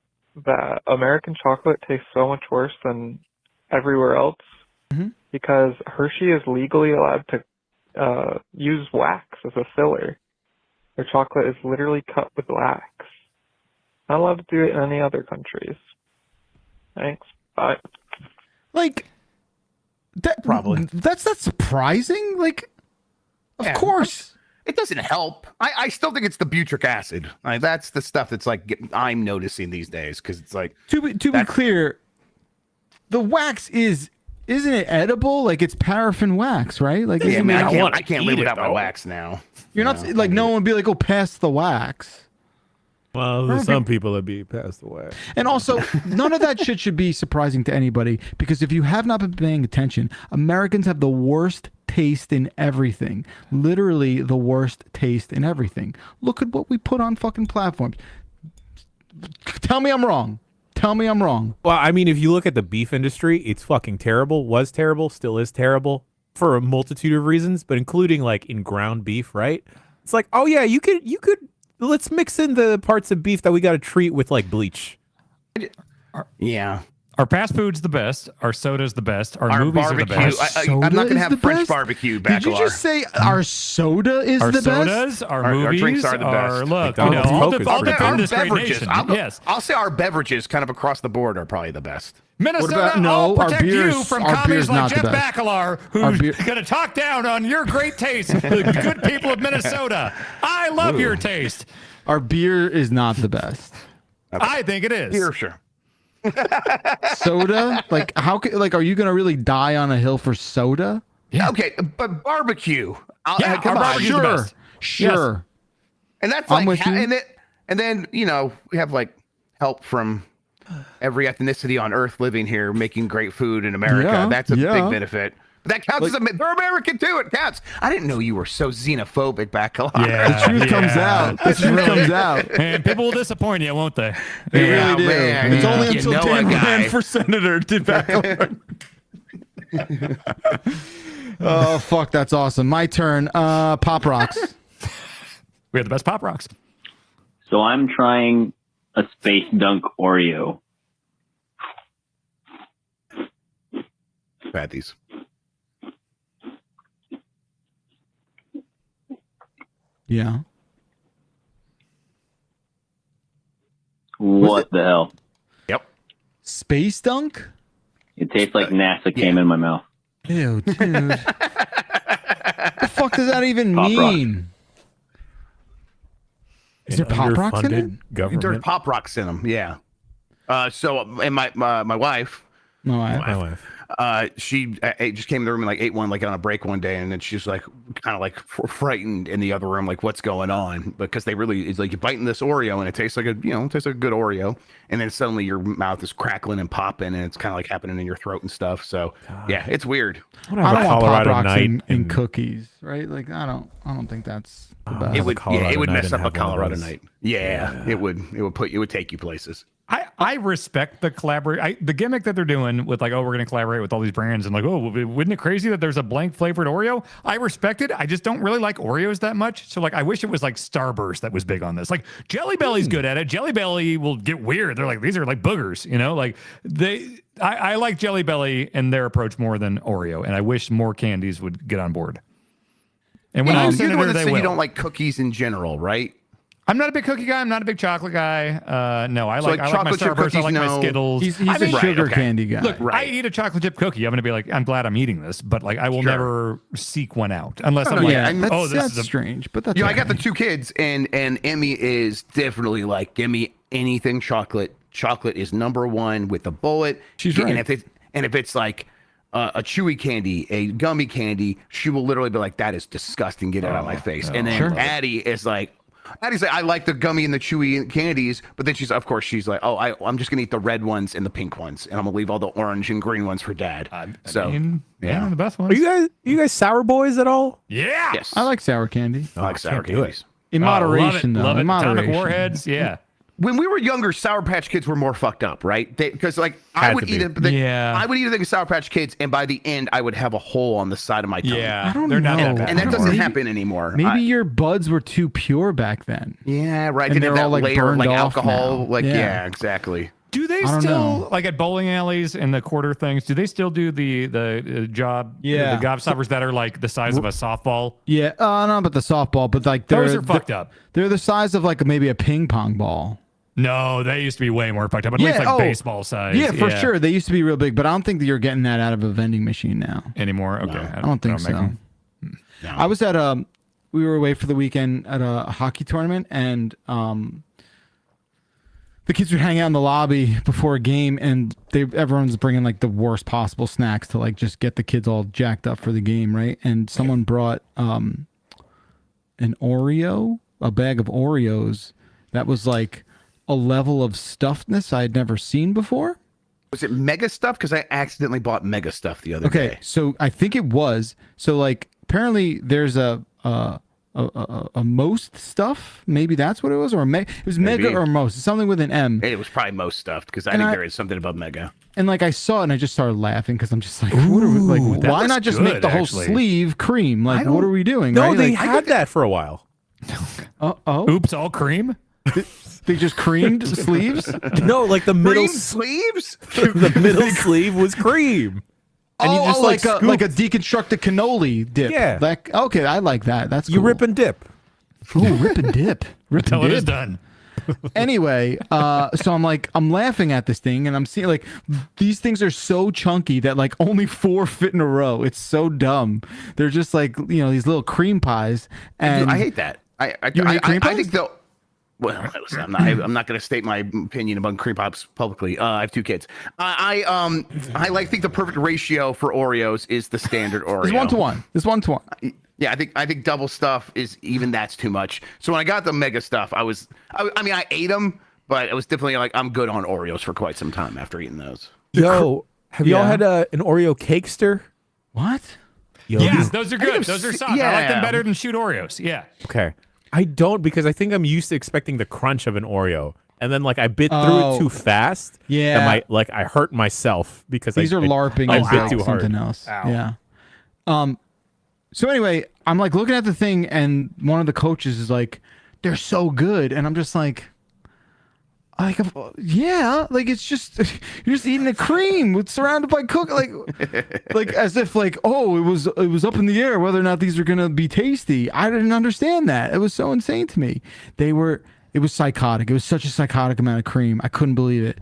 that American chocolate tastes so much worse than everywhere else because Hershey is legally allowed to use wax as a filler. Their chocolate is literally cut with wax. Not allowed to do it in any other countries. Thanks. Bye. Like that Probably. That's not surprising. Like, of course. It doesn't help. I still think it's the butyric acid. Like, that's the stuff that's like I'm noticing these days because it's like To be clear, the wax isn't it edible? Like it's paraffin wax, right? Like yeah, isn't man, it- I can't live without my wax now. you're not like no one would be like, oh, pass the wax. Well, there's some people that be passed away. And also, none of that shit should be surprising to anybody because if you have not been paying attention, Americans have the worst taste in everything. Literally the worst taste in everything. Look at what we put on fucking platforms. Tell me I'm wrong. Tell me I'm wrong. Well, I mean, if you look at the beef industry, it's fucking terrible. Was terrible, still is terrible for a multitude of reasons, but including like in ground beef, right? It's like, oh yeah, you could let's mix in the parts of beef that we got to treat with like bleach. Yeah. Our fast food's the best. Our soda's the best. Our movies barbecue. are the best. I'm not going Soda to is have the French best? barbecue. Did you Bacalar. just say our soda is Our the sodas, best? our Our movies, drinks are the best. look, McDonald's all, Coke is all pretty defend good. this great beverages. nation. Yes. I'll say our beverages kind of across the board are probably the best. Minnesota, about- no, I'll our protect beer's- you from our commies beer's like not the Jeff best. Bakalar, Our who's beer- going to talk down on your great taste. The good people of Minnesota. I love your taste. Our beer is not the best. I think it is. Here, sure. Soda? Like are you gonna really die on a hill for soda? Yeah. Okay, but barbecue. Yeah, come our on. barbecue's the Sure. best. Sure. And that's I'm like, with you. and then we have like help from every ethnicity on Earth living here, making great food in America. Yeah, That's a yeah. big benefit. But that counts they're American too. It counts. I didn't know you were so xenophobic, Bakalar. Yeah. The truth comes out. The truth comes out. And people will disappoint you, won't they? They Yeah, really do. man. It's only You until know a Dan guy. ran for senator did back. Oh fuck, that's awesome. My turn. Pop Rocks. We have the best Pop Rocks. So I'm trying a Space Dunk Oreo. Had these. Yeah. What the hell? Yep. Space Dunk? It tastes like NASA came in my mouth. Ew, dude. The fuck does that even Pop mean? Is there Pop Rocks in it? Underfunded government. There's Pop Rocks in them. Yeah. And my wife, No, My wife. she just came in the room and like ate one like on a break one day, and then she's like kind of like frightened in the other room, like what's going on? Because it's like you're biting this Oreo and it tastes like a good Oreo, and then suddenly your mouth is crackling and popping, and it's kind of like happening in your throat and stuff. So yeah, it's weird. I I don't want Pop Colorado Rocks night in and- cookies, right? Like I don't think that's the best. It would Colorado it would night mess and up a have one of Colorado those. night. Yeah, it would take you places. I respect the the gimmick that they're doing with like, oh, we're going to collaborate with all these brands and like, oh, wouldn't it crazy that there's a blank flavored Oreo? I respect it. I just don't really like Oreos that much. So like, I wish it was like Starburst that was big on this. Like Jelly Belly's good at it. Jelly Belly will get weird. They're like, these are like boogers, like I like Jelly Belly and their approach more than Oreo. And I wish more candies would get on board. And when I'm you're the senator, one that they said will. you don't like cookies in general, right? I'm not a big cookie guy. I'm not a big chocolate guy. No, I So, like like, I like my chocolate chip Starburst. I cookies, like my no. Skittles. He's I a mean, sugar okay. candy guy. Look, Right. I eat a chocolate chip cookie. I'm gonna be like, I'm glad I'm eating this, but like, I will never seek one out unless I'm no, like, yeah, that's, oh, this that's is a strange, but that's I okay. got the two kids, and Emmy is definitely like, give me anything chocolate. Chocolate is number one with the bullet. She's And right. if it's like a chewy candy, a gummy candy, she will literally be like, that is disgusting. Get it out of my face. And then Addie is like, Addie's like, I like the gummy and the chewy candies, but then she's like, oh, I'm just gonna eat the red ones and the pink ones, and I'm gonna leave all the orange and green ones for Dad. I So mean, yeah. the best ones. Are you guys sour boys at all? Yeah. yes, I like sour candy. I like sour can't do it. candies. In moderation, though. Love it. In Atomic moderation. Warheads. Yeah. When we were younger, Sour Patch Kids were more fucked up, right? Because like I Had would to eat be. it, Yeah. I would eat a thing of Sour Patch Kids, and by the end, I would have a hole on the side of my tongue. Yeah. I don't They're not know. that bad. And that doesn't Maybe- happen anymore. Maybe your buds were too pure back then. Yeah, right. And Didn't have they're that all, like, layer of burned like off alcohol. now. Like Yeah. yeah, exactly. Do they don't still know. like at bowling alleys and the quarter things? Do they still do the job? Yeah. the gobstoppers that are like the size of a softball. Yeah, no, but the softball, but like Those are fucked up. They're the size of like maybe a ping pong ball. No, they used to be way more fucked up. At least like baseball size. Yeah, for sure. They used to be real big, but I don't think that you're getting that out of a vending machine now Anymore. Okay, I don't think so. No. I was at we were away for the weekend at a hockey tournament, and the kids would hang out in the lobby before a game, and everyone's bringing like the worst possible snacks to like just get the kids all jacked up for the game, right? And someone brought an Oreo, a bag of Oreos that was like a level of stuffedness I had never seen before. Was it Mega Stuff? Because I accidentally bought Mega Stuff the other day. Okay, so I think it was. So like apparently there's a most stuff. Maybe that's what it was, or it was Maybe. Mega or most. Something with an M. It was probably most stuffed because I think there is something above Mega. And like I saw it and I just started laughing because I'm just like, what are we, like, that why looks not just good, make the whole actually. sleeve cream? Like, what are we doing? No, right? they Like, had that for a while. Oops, all cream. They just creamed sleeves. No, like the middle Cream sleeves? the middle sleeve was cream. And you just like scoop. a deconstructed cannoli dip. Yeah. Like, okay, I like that. That's You cool. rip and dip. Ooh, rip and dip. Rip Till and it is dip. done. Anyway, so I'm laughing at this thing, and I'm seeing like these things are so chunky that like only 4 fit in a row. It's so dumb. They're just like these little cream pies. And I hate that. I hate cream pies? think they'll. Well, listen, I'm not going to state my opinion about cream pops publicly. I have 2 kids. I think the perfect ratio for Oreos is the standard Oreo. It's 1-to-1. It's 1-to-1. Yeah, I think double stuff is even that's too much. So when I got the Mega Stuff, I mean I ate them, but it was definitely like I'm good on Oreos for quite some time after eating those. Yo, have y'all had an Oreo cakester? What? Yo, Yes, those are good. Those are soft. I like them yeah. better than shoot Oreos. Yeah. Okay. I don't because I think I'm used to expecting the crunch of an Oreo. And then like I bit through it too fast. Yeah. And I hurt myself because These are LARPing. I is bit like too hard. something else. Ow. Yeah. So anyway, I'm like looking at the thing, and one of the coaches is like, "They're so good," and I'm just like, yeah, like it's just you're just eating a cream with surrounded by like as if like, oh, it was up in the air whether or not these are gonna be tasty. I didn't understand that. It was so insane to me. It was psychotic. It was such a psychotic amount of cream. I couldn't believe it.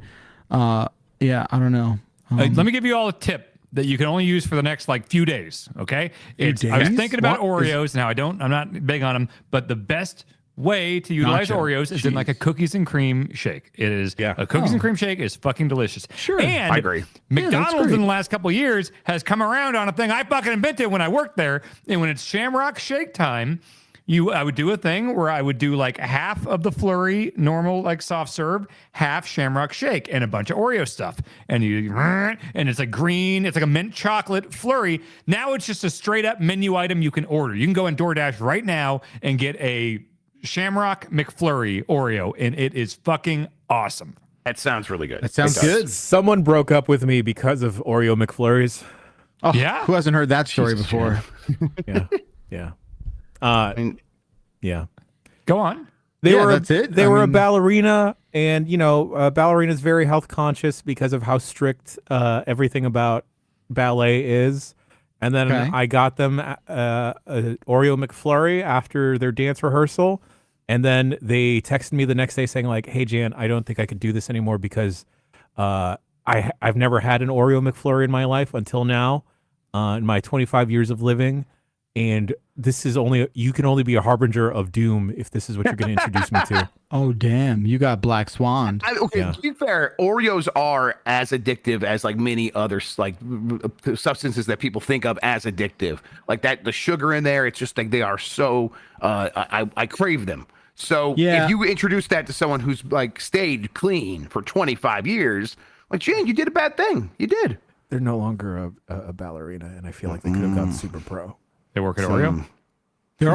Yeah, I don't know. Let me give you all a tip that you can only use for the next like few days. Okay. I was days? thinking about What Oreos. Now I'm not big on them, but the best way to utilize Nacho Oreos is in like a cookies and cream shake. It is a cookies and cream shake is fucking delicious. Sure. And I agree. McDonald's in the last couple of years has come around on a thing I fucking invented when I worked there. And when it's Shamrock Shake time, I would do a thing where I would do like half of the flurry normal like soft serve, half Shamrock Shake, and a bunch of Oreo stuff. And it's like green, it's like a mint chocolate flurry. Now it's just a straight up menu item you can order. You can go on DoorDash right now and get a Shamrock McFlurry Oreo, and it is fucking awesome. That sounds really good. That sounds good. Someone broke up with me because of Oreo McFlurries. Oh, Yeah? Who hasn't heard that story before? Yeah. Yeah. Yeah. Go on. That's it. They I were a mean- ballerina, and ballerina's very health conscious because of how strict everything about ballet is. And then Okay. I got them a Oreo McFlurry after their dance rehearsal, and then they texted me the next day saying like, "Hey Jan, I don't think I could do this anymore because I've never had an Oreo McFlurry in my life until now, in my 25 years of living." And this is you can only be a harbinger of doom if this is what you're going to introduce me to. Oh damn! You got Black Swan. Okay, to be fair, Oreos are as addictive as like many other like substances that people think of as addictive. Like that, the sugar in there, it's just like they are so. I crave them. So Yeah. if you introduce that to someone who's like stayed clean for 25 years, like Jan, you did a bad thing. You did. They're no longer a ballerina, and I feel like they could have gotten super pro. They work at Oreo. They're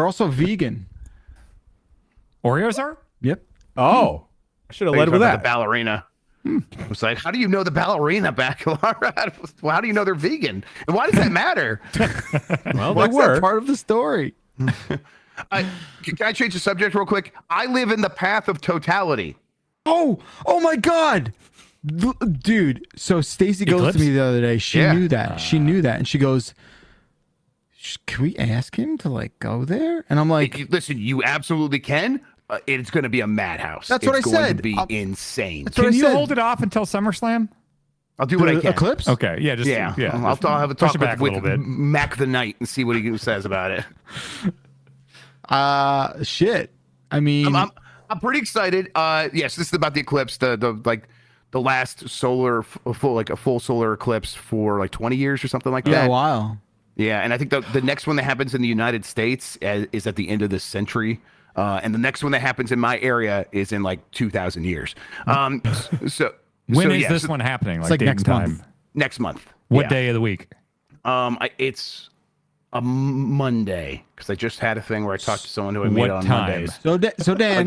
also vegan. Oreos are? Yep. Oh, I should have Like, led with talking about that. The ballerina. It's like, how do you know the ballerina back? Well, how do you know they're vegan? And why does that matter? Well, What's they were. that part of the story? Can I change the subject real quick? I live in the path of totality. Oh my God. Dude, so Stacy goes Eclipse? to me the other day. She Yeah. knew that. She knew that. And she goes, can we ask him to like go there? And I'm like, Listen, you absolutely can. It's going to be a madhouse. That's what it's I going said. to be insane. That's what Can I you said. hold it off until SummerSlam? I'll do what I The can. Eclipse? Okay, yeah, just Yeah, yeah. I'll have a push talk it back a with little bit. Mac the Knight and see what he says about it. Shit. I mean, I'm pretty excited. Yes, this is about the eclipse. The last solar full solar eclipse for like 20 years or something like yeah, that. a while. Yeah, and I think the next one that happens in the United States is at the end of this century. And the next one that happens in my area is in like 2,000 years. When is this one happening? It's like date next and time? month. Next month. What Yeah. day of the week? It's a Monday because I just had a thing where I talked to someone who I What met on time? Mondays. So Dan,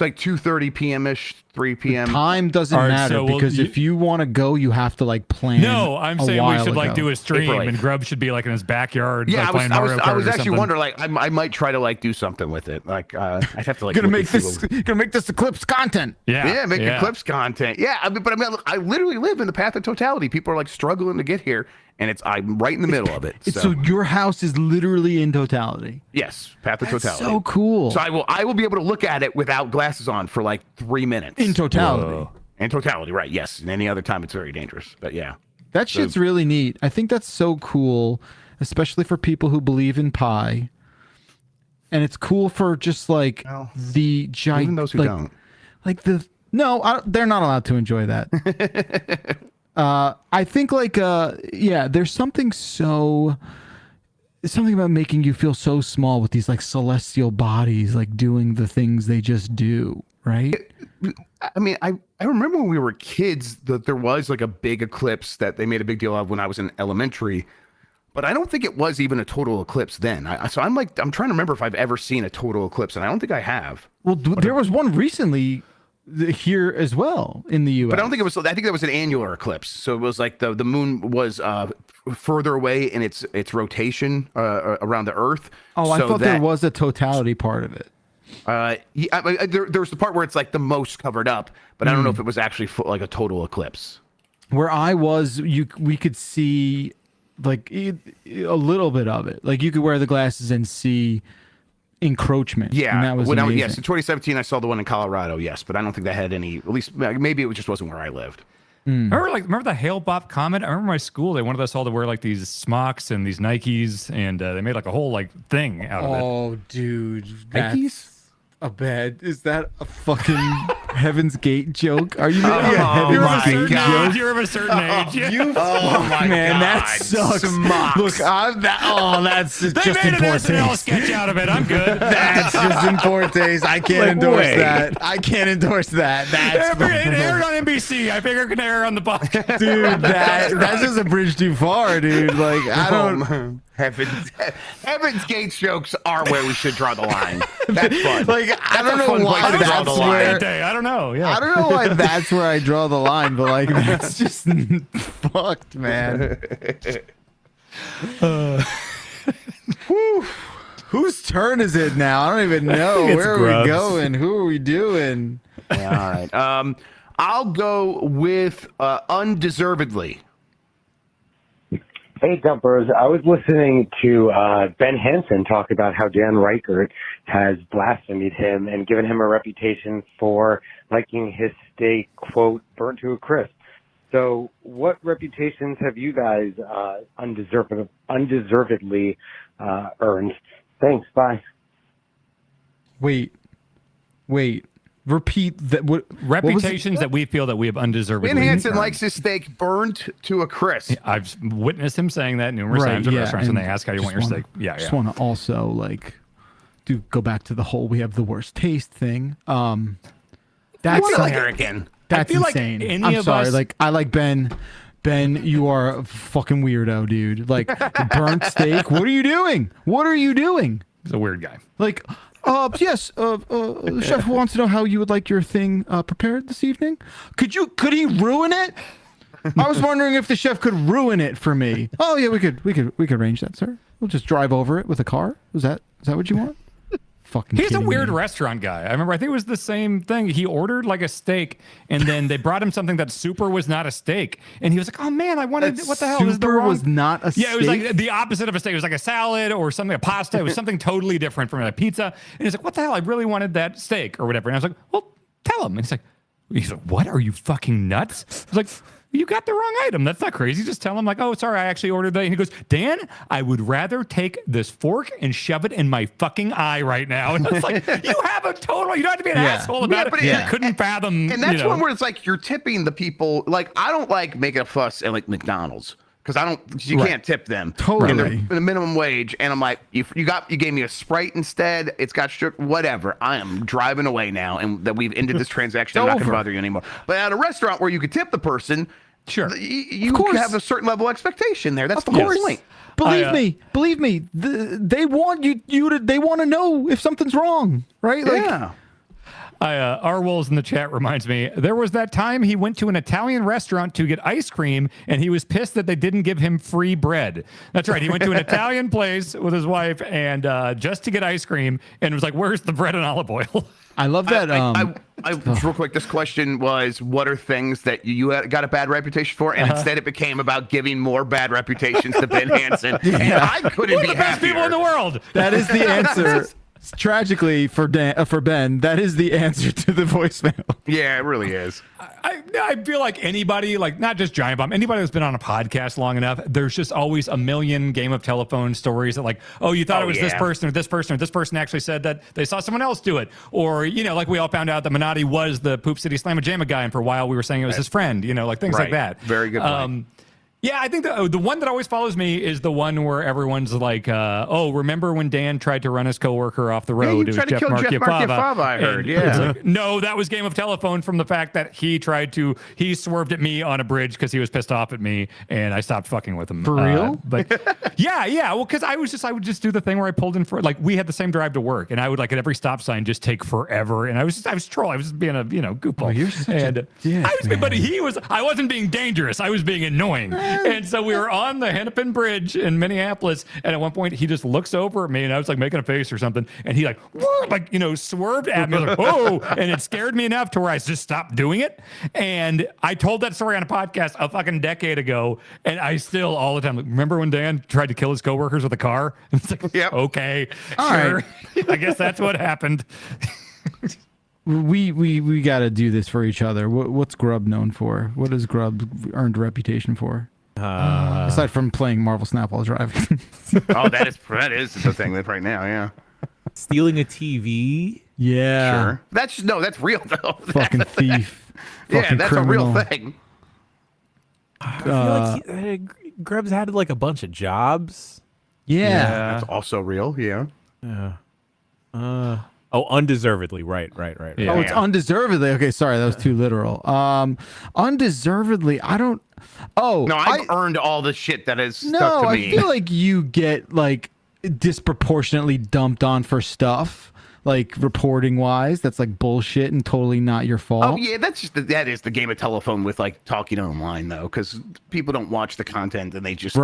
Like 2:30 p.m. ish, 3 p.m. time doesn't All right, matter so because if you want to go, you have to like plan. No, I'm saying we while should like ago. do a stream April 8th. and Grub should be like in his backyard. Yeah, like, playing Mario I Kart was or actually something. wondering, like, I might try to like do something with it. Like, I'd have to like Gonna look make and see this. what- Gonna make this eclipse content. Yeah, make Eclipse content. Yeah, I mean, look, I literally live in the path of totality. People are like struggling to get here, and I'm right in the middle of it. So your house is literally in totality. Yes, path of totality. So cool. So I will be able to look at it without glasses on for like 3 minutes. In totality. In totality, right? Yes. And any other time, it's very dangerous. But yeah, That shit's really neat. I think that's so cool, especially for people who believe in pie. And it's cool for just like the giant. even those who like, don't. Like they're not allowed to enjoy that. I think like there's something about making you feel so small with these like celestial bodies like doing the things they just do, right? I mean, I remember when we were kids that there was like a big eclipse that they made a big deal of when I was in elementary, but I don't think it was even a total eclipse then. So I'm trying to remember if I've ever seen a total eclipse, and I don't think I have. Well, there was one recently here as well in the U.S. But I don't think it was. I think that was an annular eclipse. So it was like the moon was further away in its rotation around the Earth. Oh, I so thought there was a totality part of it. There's the part where it's like the most covered up, but I don't know if it was actually like a total eclipse. Where I was, we could see like a little bit of it. Like you could wear the glasses and see encroachment. Yeah, and that was yes, amazing. in 2017 I saw the one in Colorado. Yes, but I don't think that had any. At least maybe it just wasn't where I lived. Remember the Hail Bop Comet? I remember my school. They wanted us all to wear like these smocks and these Nikes, and they made like a whole like thing out of it. Oh, dude, Nikes? a bad. Is that a fucking Heaven's Gate joke? Are you making a Oh Heaven's my Gate God. joke? You're of a certain age. Yeah. You fuck, man, that sucks. Smocks. Look, that's They just made in an poor SNL taste. sketch out of it. I'm good. That's just in poor taste. I can't endorse wait. that. I can't endorse that. That's It aired on NBC. I figure it can air on the podcast. dude. That's just a bridge too far, dude. Like I don't. Heaven's Gate jokes are where we should draw the line. That's fun. Like I don't a know fun why place to draw that's the line. where. That day. I don't know. Yeah. I don't know why that's where I draw the line, but like that's just fucked, man. Whew. Whose turn is it now? I don't even know. it's Where are Grub's. we going? Who are we doing? All right. I'll go with undeservedly. Hey, Dumpers. I was listening to Ben Hansen talk about how Dan Reichert has blasphemed him and given him a reputation for liking his steak, quote, burnt to a crisp. So what reputations have you guys undeservedly earned? Thanks. Bye. Wait. Repeat that. What Reputations that we feel that we have undeservedly. Ben Hansen earned. likes his steak burned to a crisp. I've witnessed him saying that numerous Right, times at yeah, restaurants when and they ask how you just want your wanna- steak. Yeah, Just yeah. want to also like go back to the whole we have the worst taste thing. That's What like, American? that's feel like insane. any I'm of sorry. us- Like I like Ben. Ben, you are a fucking weirdo, dude. Like the burnt steak. What are you doing? What are you doing? He's a weird guy. Like, yes, the chef wants to know how you would like your thing prepared this evening. Could he ruin it? I was wondering if the chef could ruin it for me. Oh yeah, we could arrange that, sir. We'll just drive over it with a car. Is that what you want? Fucking He's a kidding weird me. restaurant guy. I remember, I think it was the same thing. He ordered like a steak, and then they brought him something that super was not a steak, and he was like, "Oh man, I wanted That what the hell? This is the super wrong-" was not a Yeah, it was like steak? the opposite of a steak. It was like a salad or something, a pasta. It was something totally different from a pizza. And he's like, "What the hell? I really wanted that steak or whatever." And I was like, "Well, tell him." And he's like, "What? Are you fucking nuts?" I was like, "You got the wrong item. That's not crazy. Just tell him like, oh, sorry, I actually ordered that." And he goes, "Dan, I would rather take this fork and shove it in my fucking eye right now." And it's like, you have a total, you don't have to be an asshole about it. yeah. You couldn't fathom. And that's you know. one where it's like you're tipping the people. Like I don't like making a fuss at like McDonald's because you can't tip them. Totally. And they're the minimum wage. And I'm like, you gave me a Sprite instead. It's got whatever. I am driving away now, and that we've ended this transaction. I'm not going to bother you anymore. But at a restaurant where you could tip the person. Sure. You have a certain level of expectation there. That's the whole point. Believe me. They want you to. They want to know if something's wrong, right? Yeah. R. Wolves in the chat reminds me, there was that time he went to an Italian restaurant to get ice cream, and he was pissed that they didn't give him free bread. That's right. He went to an Italian place with his wife and just to get ice cream, and was like, "Where's the bread and olive oil?" I love that. Real quick, this question was, what are things that you got a bad reputation for? And instead it became about giving more bad reputations to Ben Hansen. And I couldn't be the best happier. people in the world. That is the answer. Tragically for Ben, that is the answer to the voicemail. Yeah, it really is. I feel like anybody, like not just Giant Bomb, anybody who's been on a podcast long enough, there's just always a million Game of Telephone stories that like, oh, you thought it was this person or this person or this person actually said that they saw someone else do it. Or, like we all found out that Minotti was the Poop City Slamma Jamma guy, and for a while we were saying it was his friend, like things like that. Very good point. Yeah, I think the one that always follows me is the one where everyone's like, "Oh, remember when Dan tried to run his coworker off the road? You It was tried to kill Jeff Marchiafava, I heard. It's like, no, that was Game of Telephone from the fact that he swerved at me on a bridge because he was pissed off at me, and I stopped fucking with him. For real? But yeah. Well, because I would just do the thing where I pulled in for like we had the same drive to work, and I would like at every stop sign just take forever, and I was trolling. I was just being a goofball. Oh, you're such a dick, but I wasn't being dangerous. I was being annoying, and so we were on the Hennepin Bridge in Minneapolis, and at one point he just looks over at me, and I was like making a face or something, and he swerved at me, like, "Whoa!" and it scared me enough to where I just stopped doing it. And I told that story on a podcast a fucking decade ago, and I still all the time like, remember when Dan tried to kill his coworkers with a car? And it's like, okay, all sure. right. I guess that's what happened. We got to do this for each other. What's Grub known for? What has Grub earned a reputation for? Aside from playing Marvel Snap while driving. Oh, that is the thing right now. Yeah. Stealing a TV. Yeah. Sure. That's real though. Fucking thief. Yeah, Fucking that's criminal. a real thing. I feel like Grubbs had like a bunch of jobs. Yeah. That's also real. Yeah. Yeah. Undeservedly. Right. Yeah. Oh, it's undeservedly. Okay, sorry, that was too literal. Undeservedly, I don't. Oh, no, I've earned all the shit that has stuck to me. I feel like you get like disproportionately dumped on for stuff, like reporting wise. That's like bullshit and totally not your fault. Oh yeah, that is the Game of Telephone with like talking online though, because people don't watch the content and they just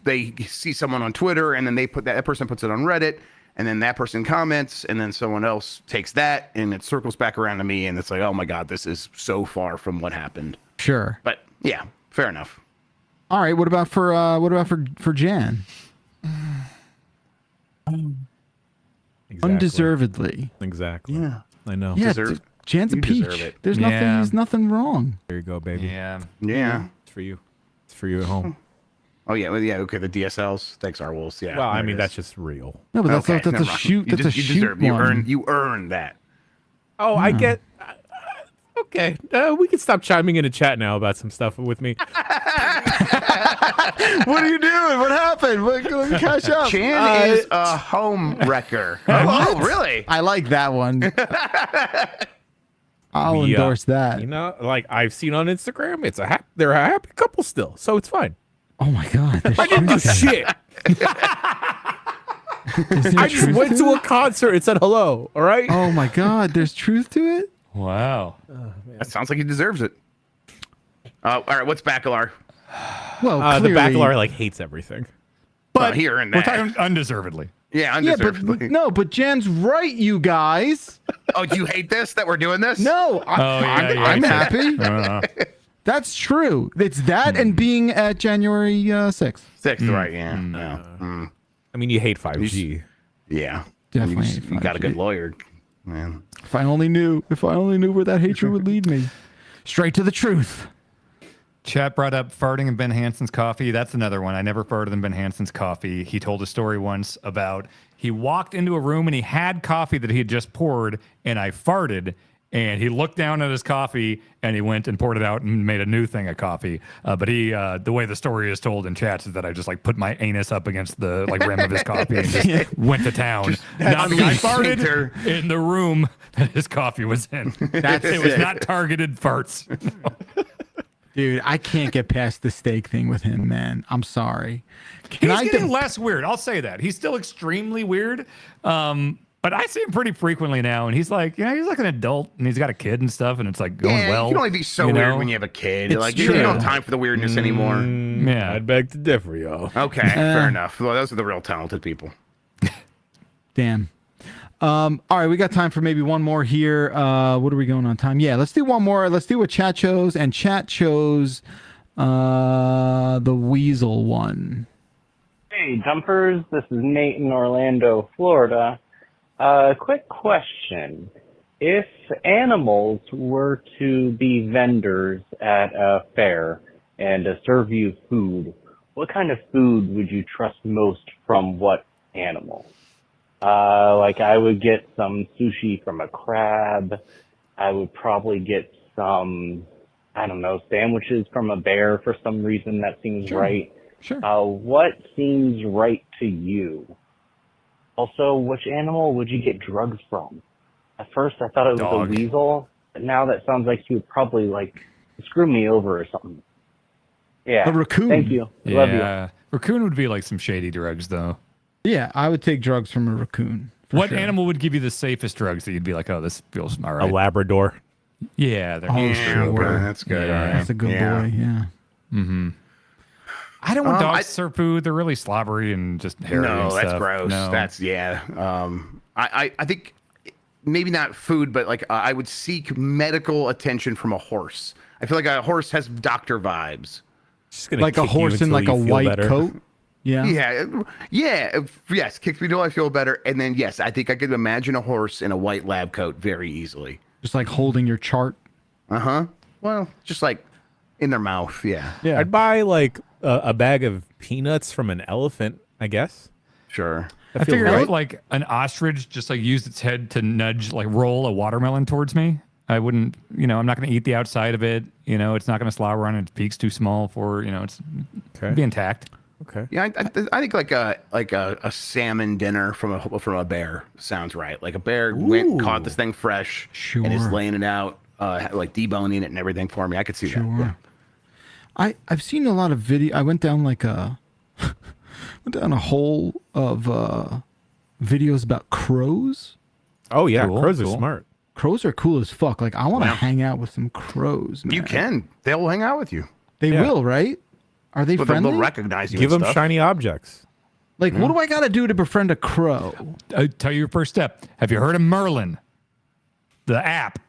they see someone on Twitter and then that person puts it on Reddit. And then that person comments, and then someone else takes that, and it circles back around to me, and it's like, oh my god, this is so far from what happened. Sure, but yeah, fair enough. All right, what about for Jan? Exactly. Undeservedly. Exactly. Yeah, I know. Yeah, Jan's a peach. There's nothing wrong. There you go, baby. Yeah. It's for you. It's for you at home. Oh yeah, okay. The DSLs. Thanks, Arwolves. Yeah. Well, I mean that's just real. No, but that's okay, a shoot. That's a shoot deserve, one. You earned that. Oh, I get. Okay, we can stop chiming in a chat now about some stuff with me. What are you doing? What happened? Let me catch up. Chan is a home wrecker. Oh, really? I like that one. I'll endorse that. Like I've seen on Instagram, they're a happy couple still, so it's fine. Oh my god! I didn't do shit. I just went to a concert and said hello. All right. Oh my god! There's truth to it. Wow. That sounds like he deserves it. All right, what's Bacalar? Well, the clearly, Bacalar like hates everything. But here and we're that. talking undeservedly. Yeah, Yeah, undeservedly. but no, but Jan's right, you guys. Oh, do you hate this that we're doing this? No, I'm happy. That's true. It's that and being at January 6th. 6th, right? Yeah. I mean, you hate 5G. Yeah. Definitely You, hate you got a 5G. good lawyer, man. If I only knew where that hatred would lead me. Straight to the truth. Chat brought up farting in Ben Hansen's coffee. That's another one. I never farted in Ben Hansen's coffee. He told a story once about he walked into a room and he had coffee that he had just poured, and I farted. And he looked down at his coffee and he went and poured it out and made a new thing of coffee. But he, the way the story is told in chats is that I just like put my anus up against the like rim of his coffee and just went to town. Not because I farted in the room that his coffee was in. It was not targeted farts. Dude, I can't get past the steak thing with him, man. I'm sorry. He's getting less weird. I'll say that. He's still extremely weird. But I see him pretty frequently now, and he's like, he's like an adult, and he's got a kid and stuff, and it's like going well. You can only be so weird when you have a kid. It's Like true. you don't have time for the weirdness anymore. Yeah, I'd beg to differ, yo. Okay, fair enough. Well, those are the real talented people. Damn. All right, we got time for maybe one more here. What are we going on time? Yeah, let's do one more. Let's do what chat chose, and chat chose the weasel one. Hey, Dumpers. This is Nate in Orlando, Florida. Quick question. If animals were to be vendors at a fair and serve you food, what kind of food would you trust most from what animal? Like I would get some sushi from a crab. I would probably get some, I don't know, sandwiches from a bear for some reason. That seems right. Sure. What seems right to you? Also, which animal would you get drugs from? At first, I thought it was Dog. a weasel, but now that sounds like he would probably like screw me over or something. Yeah. A raccoon. Thank you. yeah. Love you. Raccoon would be like some shady drugs, though. Yeah, I would take drugs from a raccoon. What animal would give you the safest drugs that you'd be like, oh, this feels all right? A Labrador. Yeah, they're sure. That's good. Yeah. All right. That's a good boy. Yeah. Mm-hmm. I don't want dogs I- to serve food. They're really slobbery and just hairy. No, and that's stuff. gross. No. That's I think maybe not food, but like I would seek medical attention from a horse. I feel like a horse has doctor vibes. Just gonna Like a kick you horse in until like a you feel white better. coat. Yeah. Yes. Kicks me till I feel better, and then yes, I think I could imagine a horse in a white lab coat very easily. Just like holding your chart. Well, just like in their mouth. Yeah. Yeah. I'd buy like a bag of peanuts from an elephant, I guess. Sure. I feels figured right. out like an ostrich just like used its head to nudge, like roll a watermelon towards me. I wouldn't, I'm not going to eat the outside of it. It's not going to slobber on it. Its beak's too small for, it's be intact. Okay. Yeah, I think like a salmon dinner from a bear sounds right. Like a bear went caught this thing fresh and is Sure. laying it out, like deboning it and everything for me. I could see that. Yeah. I've seen a lot of video. I went down like a hole of videos about crows. Oh yeah, Cool, crows cool. are smart. Crows are cool as fuck. Like I want to hang out with some crows. Man. You can. They'll hang out with you. They will, right? Are they But friendly? they'll recognize you. Give and them stuff. shiny objects. Like, what do I got to do to befriend a crow? I'll tell you your first step. Have you heard of Merlin? The app.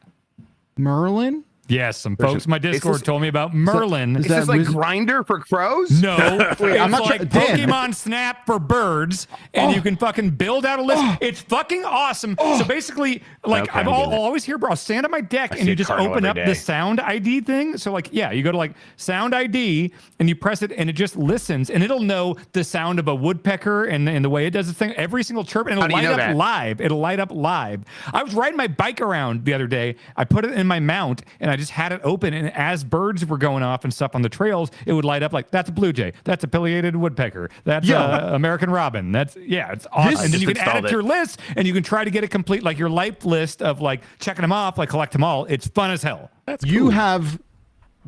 Merlin? Yes, some folks in my Discord told me about Merlin. Is this like Grinder for crows? No, Wait, I'm it's not like Dan. Pokemon Snap for birds, and you can fucking build out a list. It's fucking awesome. So basically, like Okay, I'll always hear, bro, I'll stand on my deck and see you a just cardinal open every up day. the sound ID thing. So like, yeah, you go to like sound ID and you press it and it just listens and it'll know the sound of a woodpecker and the way it does its thing, every single chirp, and How it'll do you light know up that? live. It'll light up live. I was riding my bike around the other day. I put it in my mount and I just had it open, and as birds were going off and stuff on the trails, it would light up like, that's a blue jay, that's a pileated woodpecker, that's American robin. That's it's awesome. And then you can add it to your list and you can try to get it complete, like your life list of like checking them off, like collect them all. It's fun as hell. That's You have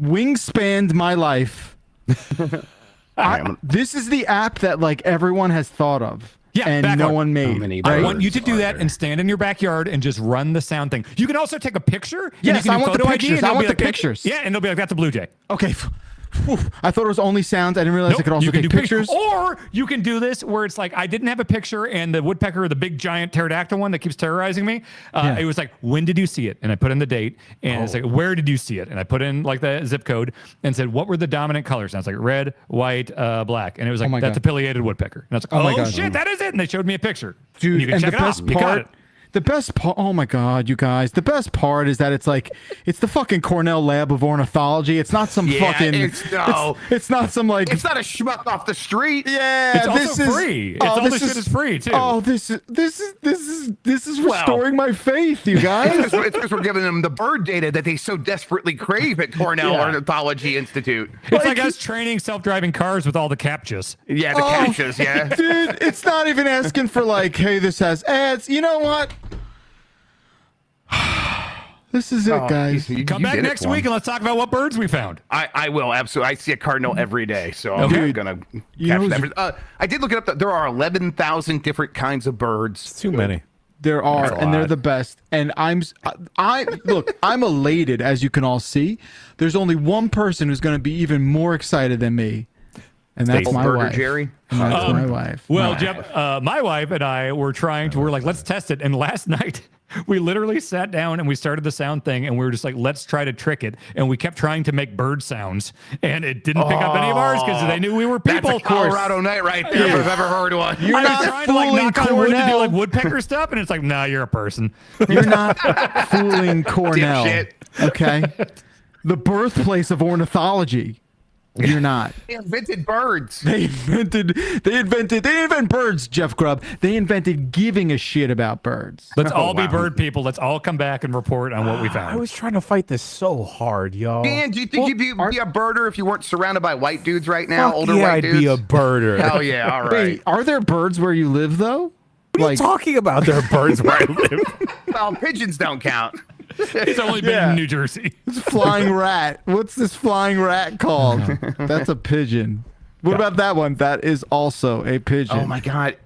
wingspanned my life. This is the app that like everyone has thought of. Yeah, and back no up. one How made. many I birds want you to do are that there? and stand in your backyard and just run the sound thing. You can also take a picture. and Yes, you can I do want the photo ID, pictures. and I it'll want be the like, pictures. Yeah, and it'll be like, that's a blue jay. Okay, I thought it was only sounds. I didn't realize Nope, I could also you can take do pictures. Or you can do this where it's like, I didn't have a picture, and the woodpecker, the big giant pterodactyl one that keeps terrorizing me, it was like, when did you see it? And I put in the date, and it's like, where did you see it? And I put in like the zip code and said, what were the dominant colors? And I was like, red, white, black. And it was like, that's a pileated woodpecker. And I was like, my God. shit, that is it. And they showed me a picture. Dude, and you can and check the it best out. You got part, it. the best part, oh my God, you guys, the best part is that it's like, it's the fucking Cornell Lab of Ornithology. It's not some fucking, it's not some like, it's not a schmuck off the street. Yeah, It's also free. All this shit is free too. Oh, this is restoring my faith, you guys. It's because we're giving them the bird data that they so desperately crave at Cornell Ornithology Institute. It's like us training self-driving cars with all the captchas. Yeah, the captchas, yeah. Dude, it's not even asking for like, hey, this has ads. You know what? This is it, guys. Come back next week and let's talk about what birds we found. I will, absolutely. I see a cardinal every day, so I'm going to capture that. I did look it up. There are 11,000 different kinds of birds. Too many. There are, and they're the best. And I'm elated, as you can all see. There's only one person who's going to be even more excited than me, and that's my wife. Jerry. And that's my wife. Well, Jeff, my wife and I were we're like, let's test it. And last night, we literally sat down and we started the sound thing, and we were just like, let's try to trick it. And we kept trying to make bird sounds, and it didn't pick up any of ours because they knew we were people. That's a Colorado night right there, if I've ever heard one. You're not trying to like knock on wood to do like woodpecker stuff, and it's like, nah, you're a person. You're not fooling Cornell. Dipshit. Okay? The birthplace of ornithology. You're not. They invented birds. They didn't invent birds, Jeff Grubb. They invented giving a shit about birds. Let's all be bird people. Let's all come back and report on what we found. I was trying to fight this so hard, y'all. Dan, do you think you'd be a birder if you weren't surrounded by white dudes right now? Older yeah, white I'd dudes? be a birder. Hell yeah, all right. Wait, are there birds where you live, though? What are you talking about? There are birds where I live. Well, pigeons don't count. It's only been in New Jersey. It's a flying rat. What's this flying rat called? That's a pigeon. What about that one? That is also a pigeon. Oh my God.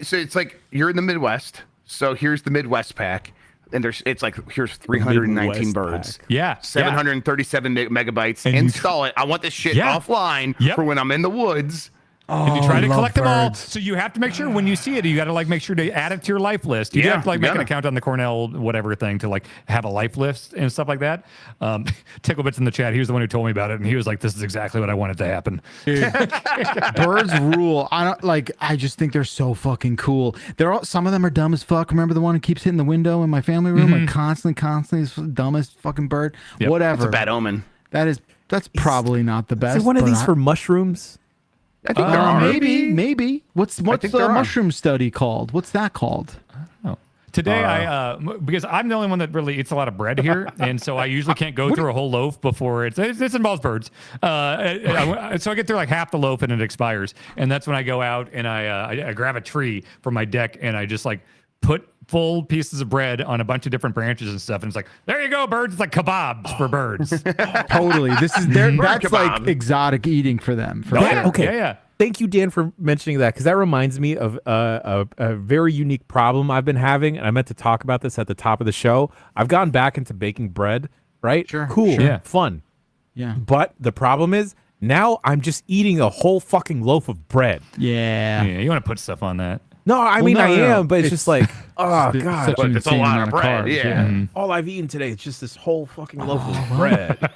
So it's like you're in the Midwest. So here's the Midwest pack. And here's 319 Midwest birds. pack. Yeah. 737 megabytes. And Install it. I want this shit offline for when I'm in the woods. And you try to love collect them all. birds. So you have to make sure when you see it, you got to like make sure to add it to your life list. You do have to like make an account on the Cornell whatever thing to like have a life list and stuff like that. Ticklebits in the chat. He was the one who told me about it, and he was like, "This is exactly what I wanted to happen." Birds rule. I just think they're so fucking cool. Some of them are dumb as fuck. Remember the one who keeps hitting the window in my family room, like constantly, is the dumbest fucking bird. Yep. Whatever. It's a bad omen. That's probably not the best. Is it one of but these for mushrooms? I think there are. Maybe. What's the mushroom study called? What's that called? Today, because I'm the only one that really eats a lot of bread here, and so I usually can't go through a whole loaf before it involves birds. So I get through like half the loaf and it expires, and that's when I go out and I grab a tree from my deck and I just like put full pieces of bread on a bunch of different branches and stuff, and it's like, there you go, birds. It's like kebabs for birds. Totally. That's like exotic eating for them. Yeah. Thank you, Dan, for mentioning that, because that reminds me of a very unique problem I've been having, and I meant to talk about this at the top of the show. I've gone back into baking bread, right? Sure. Cool. Sure. Yeah. Fun. Yeah. But the problem is, now I'm just eating a whole fucking loaf of bread. Yeah. You want to put stuff on that. No, I mean, I am, but it's just like, oh, It's God. such an It's a insane lot amount of bread. carbs, Yeah. All I've eaten today is just this whole fucking loaf of bread.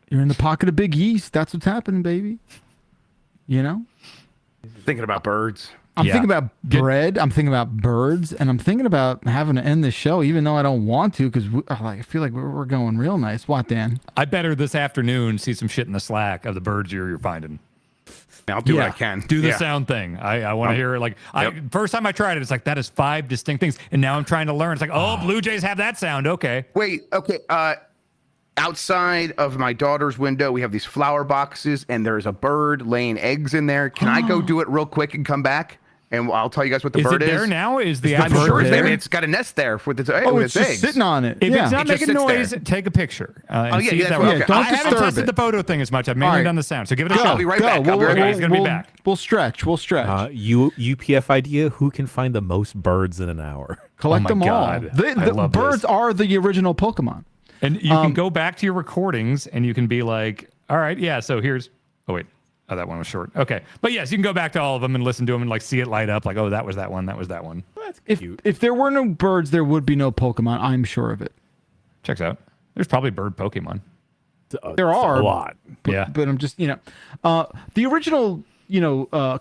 You're in the pocket of big yeast. That's what's happening, baby. You know? Thinking about birds. I'm thinking about bread. I'm thinking about birds, and I'm thinking about having to end this show, even though I don't want to, because I feel like we're going real nice. What, Dan? I better this afternoon see some shit in the Slack of the birds you're finding. I'll do what I can. Do the sound thing. I want to hear it. Like, first time I tried it, it's like, that is 5 distinct things. And now I'm trying to learn. It's like, Blue Jays have that sound. Okay. Wait, okay. Outside of my daughter's window, we have these flower boxes, and there's a bird laying eggs in there. Can I go do it real quick and come back? And I'll tell you guys what the bird is. Is it there now? I'm sure it's there. It's got a nest there with its it's just eggs. sitting on it. If it's not It just making sits noise, take a picture. Oh, yeah, see if that okay. works. Don't I haven't disturb tested it. the photo thing as much. I've mainly done the sound. So give it a shot. I'll be right back. I'll be right back. He's going to be back. We'll stretch. UPF idea, who can find the most birds in an hour? Collect my them all. God. I love birds this. are the original Pokemon. And you can go back to your recordings and you can be like, All right. Yeah. So here's. Oh wait. Oh, that one was short. Okay. But yes, you can go back to all of them and listen to them and like see it light up. Like, oh, that was that one. That was that one. That's cute. If there were no birds, there would be no Pokemon. I'm sure of it. Checks out. There's probably bird Pokemon. There are a lot. But I'm just, the original,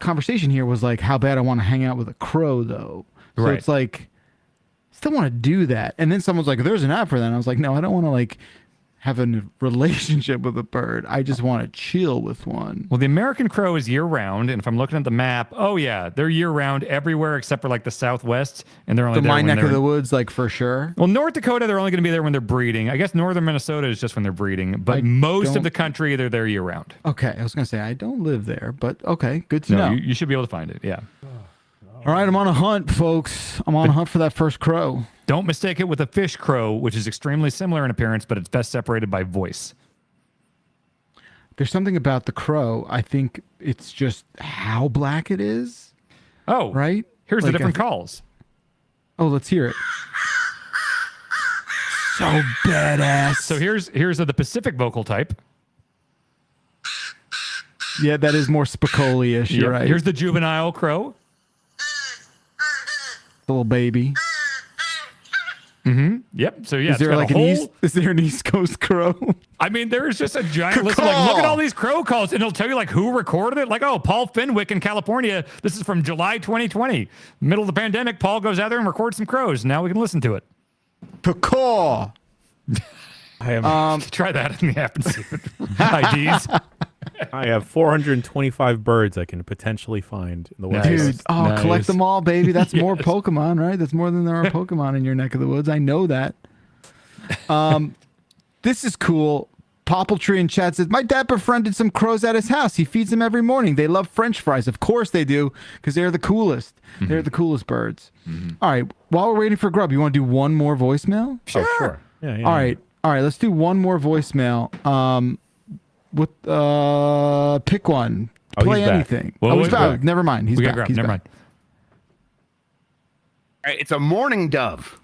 conversation here was like how bad I want to hang out with a crow, though. So Right. it's like, still want to do that. And then someone's like, there's an app for that. And I was like, no, I don't want to like have a relationship with a bird. I just want to chill with one. Well, the American crow is year round, and if I'm looking at the map, oh yeah, they're year round everywhere except for like the Southwest, and they're only So there my when neck they're of the woods, like for sure. Well, North Dakota, they're only going to be there when they're breeding. I guess northern Minnesota is just when they're breeding, but most of don't- the country, they're there year round. Okay, I was gonna say I don't live there, but okay, good to No, know. you should be able to find it. Yeah. All right, I'm on a hunt, folks. I'm on a hunt for that first crow. Don't mistake it with a fish crow, which is extremely similar in appearance, but it's best separated by voice. There's something about the crow. I think it's just how black it is. Oh, right. Here's Like, the different calls. Oh, let's hear it. So badass. So here's the Pacific vocal type. Yeah, that is more Spicoli-ish. You're right. Here's the juvenile crow. Little baby. Mm-hmm. Yep. So yeah, is there it's got like a an whole... east? Is there an East Coast crow? I mean, there's just a giant list. Like, look at all these crow calls, and it'll tell you like who recorded it. Like, oh, Paul Fenwick in California. This is from July 2020, middle of the pandemic. Paul goes out there and records some crows. Now we can listen to it. Caw. I have Try that in the app and see IDs. I have 425 birds I can potentially find in the West. Dude, collect them all, baby. That's more Pokemon, right? That's more than there are Pokemon in your neck of the woods. I know that. This is cool. Poppletree in chat says, my dad befriended some crows at his house. He feeds them every morning. They love French fries. Of course they do, because they're the coolest. Mm-hmm. They're the coolest birds. Mm-hmm. All right. While we're waiting for Grub, you want to do one more voicemail? Sure. Oh, sure. Yeah, All right. Let's do one more voicemail. Pick one. Play anything. He's back. Never mind. He's back. He's Never back. mind. All right, it's a mourning dove.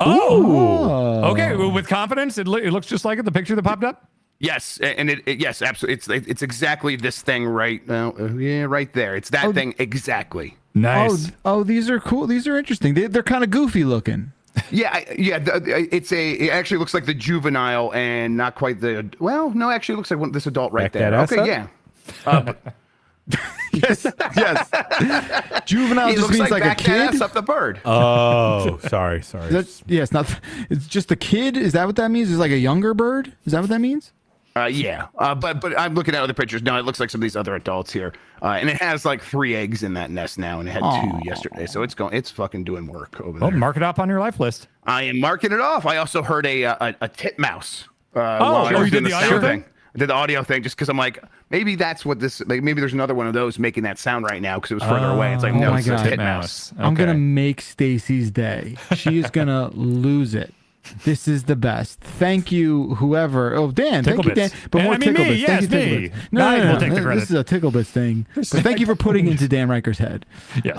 Oh. Okay. Well, with confidence, it looks just like it. The picture that popped up. Yes, and yes, absolutely. It's exactly this thing right now. Yeah, right there. It's that thing exactly. Nice. Oh, these are cool. These are interesting. They're kind of goofy looking. Yeah. It actually looks like the juvenile and not quite the. Well, no, actually, it looks like this adult right Back there. that ass Okay, up? yeah. Yes. Juvenile just means like a back that kid. ass up the bird. Oh, sorry. It's not. It's just a kid. Is that what that means? Is like a younger bird? Is that what that means? Yeah. But I'm looking at other pictures. No, it looks like some of these other adults here. And it has like 3 eggs in that nest now, and it had 2 yesterday. So it's fucking doing work over there. Oh, mark it up on your life list. I am marking it off. I also heard a titmouse. You did the audio sound thing? I did the audio thing just because I'm like, maybe that's what this. Like, maybe there's another one of those making that sound right now because it was further away. It's like, no, my it's God. a titmouse. I'm gonna make Stacy's day. She is gonna lose it. This is the best. Thank you, whoever. Oh, Dan. Tickle thank you, Dan. Bits. But more I mean, tickle me. bits. Yes, Thank you, tickle me. bits. No, We'll take the credit. This is a tickle bits thing. But thank you for putting into Dan Riker's head. Yes.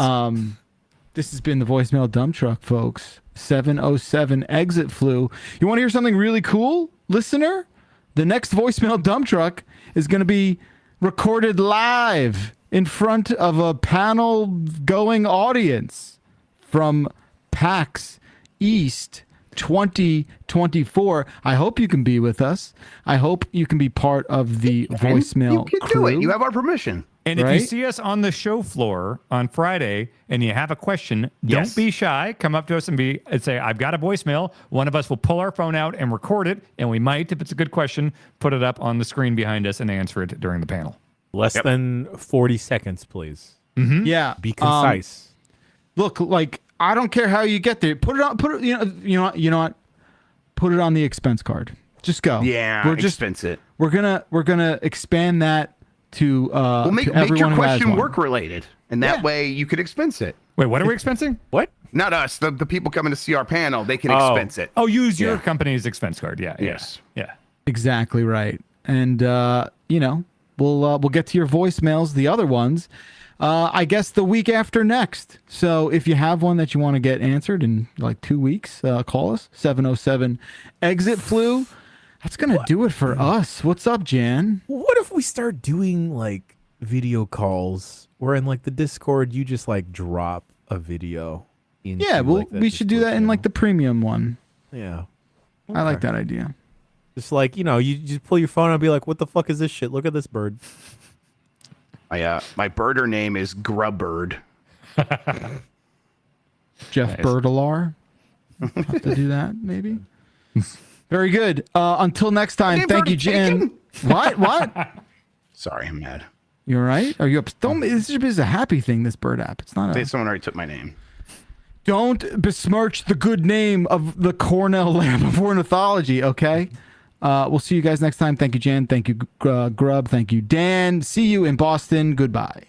This has been the voicemail dump truck, folks. 707 exit flew. You want to hear something really cool, listener? The next voicemail dump truck is going to be recorded live in front of a panel going audience from PAX East 2024. I hope you can be with us. I hope you can be part of the voicemail You can crew. do it. You have our permission. And if you see us on the show floor on Friday and you have a question, don't be shy. Come up to us and say, I've got a voicemail. One of us will pull our phone out and record it. And we might, if it's a good question, put it up on the screen behind us and answer it during the panel. Less than 40 seconds, please. Mm-hmm. Yeah. Be concise. Look, like, I don't care how you get there. Put it on, you know what? Put it on the expense card. Just go. Yeah, expense it. We're gonna expand that to Make to everyone your who has question one. work related, and that way you could expense it. Wait, what are we expensing? What? Not us. The people coming to see our panel, they can expense it. Oh, use your company's expense card. Yeah. Yes. Yeah. Exactly right. And we'll get to your voicemails, the other ones, I guess the week after next. So if you have one that you want to get answered in like 2 weeks, call us 707 exit flu. That's going to do it for us. What's up, Jan? What if we start doing like video calls where in like the Discord you just like drop a video into Yeah, well, like, that we should do Discord that in like the premium one. Yeah. I like that idea. Just like, you know, you just pull your phone out and be like, what the fuck is this shit? Look at this bird. My birder name is Grubbird. Jeff Berdelar. Have to do that, maybe. Very good. Until next time, thank you, Jan. What? Sorry, I'm mad. You all right? Are you up? Don't. This is a happy thing. This bird app. It's not a. Someone already took my name. Don't besmirch the good name of the Cornell Lab of Ornithology. Okay. We'll see you guys next time. Thank you, Jan. Thank you, Grub. Thank you, Dan. See you in Boston. Goodbye.